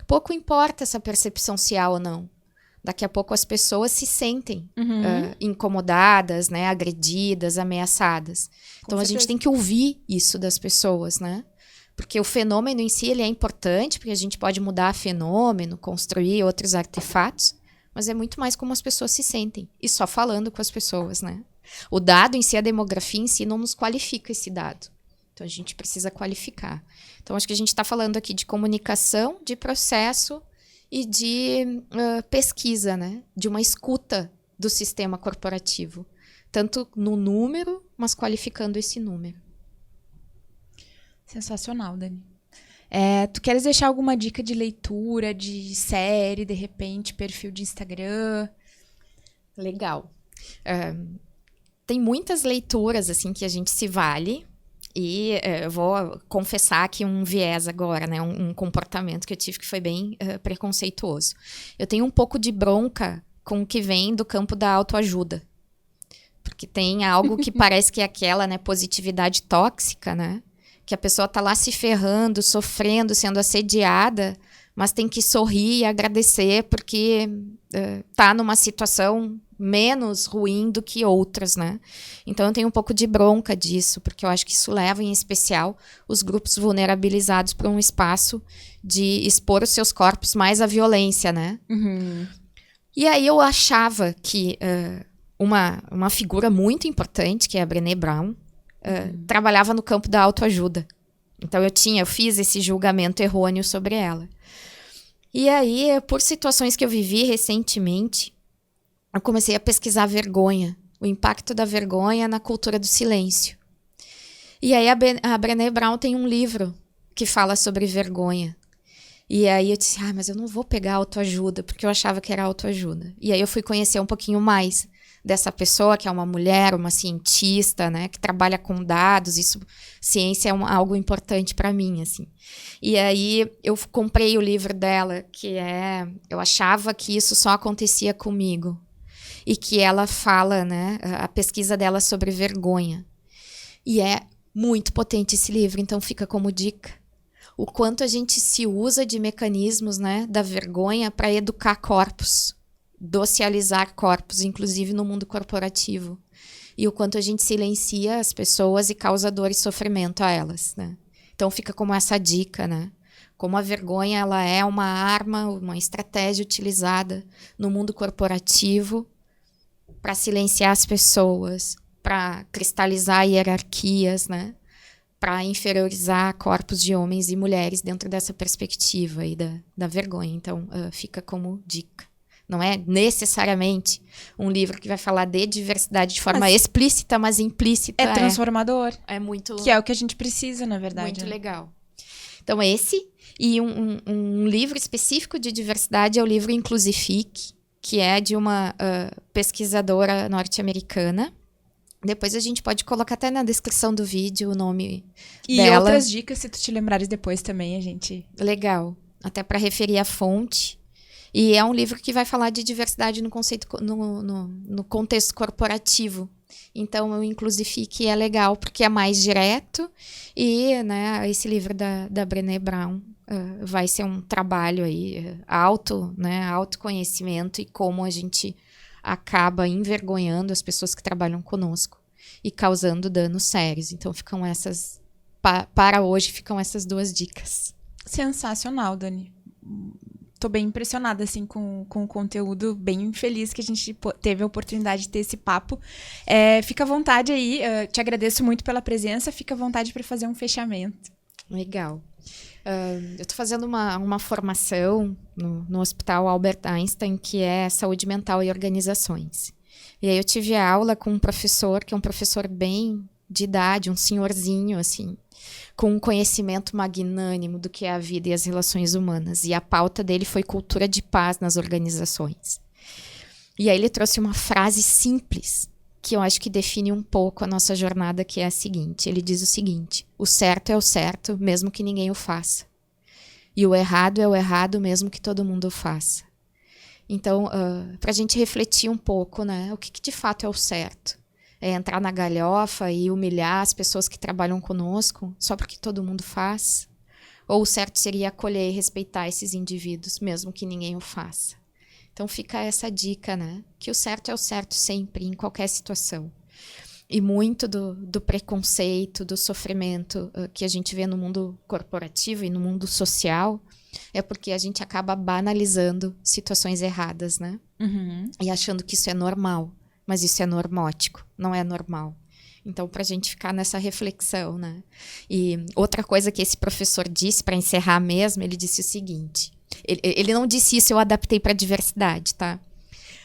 pouco importa essa percepção se há ou não. Daqui a pouco as pessoas se sentem incomodadas, né, agredidas, ameaçadas. Então, a gente tem que ouvir isso das pessoas, né? Porque o fenômeno em si ele é importante, porque a gente pode mudar fenômeno, construir outros artefatos, mas é muito mais como as pessoas se sentem. E só falando com as pessoas, né? O dado em si, a demografia em si, não nos qualifica esse dado. Então, a gente precisa qualificar. Então, acho que a gente está falando aqui de comunicação, de processo e de pesquisa, né? De uma escuta do sistema corporativo. Tanto no número, mas qualificando esse número. Sensacional, Dani. Tu queres deixar alguma dica de leitura, de série, de repente, perfil de Instagram? Legal. Tem muitas leituras assim que a gente se vale. E eu vou confessar aqui um viés agora, né? Um comportamento que eu tive que foi bem preconceituoso. Eu tenho um pouco de bronca com o que vem do campo da autoajuda. Porque tem algo que parece que é aquela, né, positividade tóxica, né? Que a pessoa tá lá se ferrando, sofrendo, sendo assediada, mas tem que sorrir e agradecer porque tá numa situação menos ruim do que outras, né? Então eu tenho um pouco de bronca disso, porque eu acho que isso leva, em especial, os grupos vulnerabilizados para um espaço de expor os seus corpos mais à violência, né? E aí eu achava que uma figura muito importante, que é a Brené Brown, trabalhava no campo da autoajuda. Então eu fiz esse julgamento errôneo sobre ela. E aí, por situações que eu vivi recentemente, eu comecei a pesquisar vergonha, o impacto da vergonha na cultura do silêncio. E aí a Brené Brown tem um livro que fala sobre vergonha. E aí eu disse, mas eu não vou pegar autoajuda, porque eu achava que era autoajuda. E aí eu fui conhecer um pouquinho mais dessa pessoa, que é uma mulher, uma cientista, né, que trabalha com dados. Ciência é algo importante para mim, assim. E aí eu comprei o livro dela, eu achava que isso só acontecia comigo. E que ela fala, né, a pesquisa dela sobre vergonha. E é muito potente esse livro, então fica como dica. O quanto a gente se usa de mecanismos, né, da vergonha para educar corpos, socializar corpos, inclusive no mundo corporativo. E o quanto a gente silencia as pessoas e causa dor e sofrimento a elas, né? Então fica como essa dica, né? Como a vergonha ela é uma arma, uma estratégia utilizada no mundo corporativo para silenciar as pessoas, para cristalizar hierarquias, né? Para inferiorizar corpos de homens e mulheres dentro dessa perspectiva aí da vergonha. Então, fica como dica. Não é necessariamente um livro que vai falar de diversidade de forma explícita, mas implícita. É transformador. É muito... Que é o que a gente precisa, na verdade. Muito legal. Então, esse. E um livro específico de diversidade é o livro Inclusifique, que é de uma pesquisadora norte-americana. Depois a gente pode colocar até na descrição do vídeo o nome dela. E outras dicas, se tu te lembrares depois também, a gente... Legal. Até para referir a fonte. E é um livro que vai falar de diversidade no conceito, no contexto corporativo. Então, o Inclusifique é legal porque é mais direto e, né, esse livro da Brené Brown vai ser um trabalho aí, autoconhecimento e como a gente acaba envergonhando as pessoas que trabalham conosco e causando danos sérios. Então, ficam essas... Para hoje, ficam essas duas dicas. Sensacional, Dani. Tô bem impressionada, assim, com o conteúdo, bem feliz que a gente teve a oportunidade de ter esse papo. Fica à vontade aí, te agradeço muito pela presença, fica à vontade para fazer um fechamento. Legal. Eu tô fazendo uma formação no Hospital Albert Einstein, que é Saúde Mental e Organizações. E aí eu tive aula com um professor, que é um professor bem de idade, um senhorzinho, assim, com um conhecimento magnânimo do que é a vida e as relações humanas. E a pauta dele foi cultura de paz nas organizações. E aí ele trouxe uma frase simples, que eu acho que define um pouco a nossa jornada, que é a seguinte. Ele diz o seguinte: o certo é o certo, mesmo que ninguém o faça. E o errado é o errado, mesmo que todo mundo o faça. Então, para a gente refletir um pouco, né? O que de fato é o certo? É entrar na galhofa e humilhar as pessoas que trabalham conosco só porque todo mundo faz? Ou o certo seria acolher e respeitar esses indivíduos, mesmo que ninguém o faça? Então fica essa dica, né? Que o certo é o certo sempre, em qualquer situação. E muito do preconceito, do sofrimento que a gente vê no mundo corporativo e no mundo social é porque a gente acaba banalizando situações erradas, né? Uhum. E achando que isso é normal. Mas isso é normótico, não é normal. Então, para a gente ficar nessa reflexão, né? E outra coisa que esse professor disse, para encerrar mesmo, ele disse o seguinte. Ele não disse isso, eu adaptei para a diversidade, tá?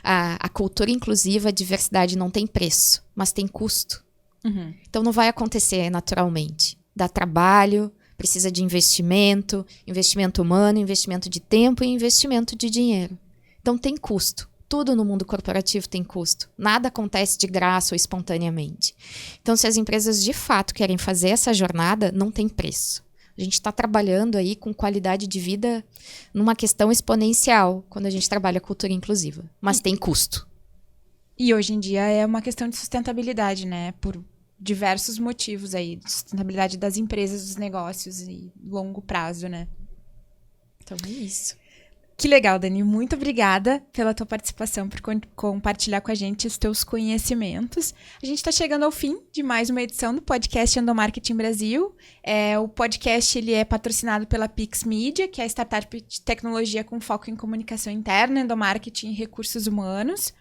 A cultura inclusiva, a diversidade não tem preço, mas tem custo. Uhum. Então, não vai acontecer naturalmente. Dá trabalho, precisa de investimento humano, investimento de tempo e investimento de dinheiro. Então, tem custo. Tudo no mundo corporativo tem custo. Nada acontece de graça ou espontaneamente. Então, se as empresas de fato querem fazer essa jornada, não tem preço. A gente está trabalhando aí com qualidade de vida numa questão exponencial quando a gente trabalha cultura inclusiva. Mas tem custo. E hoje em dia é uma questão de sustentabilidade, né? Por diversos motivos aí. Sustentabilidade das empresas, dos negócios e longo prazo, né? Então é isso. Que legal, Dani. Muito obrigada pela tua participação, por compartilhar com a gente os teus conhecimentos. A gente está chegando ao fim de mais uma edição do podcast Endomarketing Brasil. O podcast ele é patrocinado pela Pix Media, que é a startup de tecnologia com foco em comunicação interna, endomarketing e recursos humanos.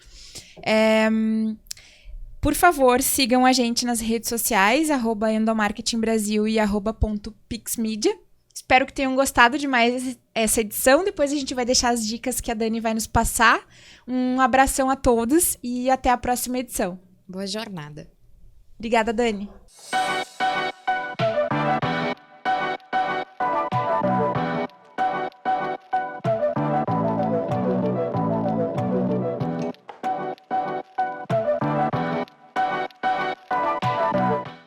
Por favor, sigam a gente nas redes sociais, @endomarketingbrasil e @pixmedia. Espero que tenham gostado de mais essa edição. Depois a gente vai deixar as dicas que a Dani vai nos passar. Um abração a todos e até a próxima edição. Boa jornada. Obrigada, Dani.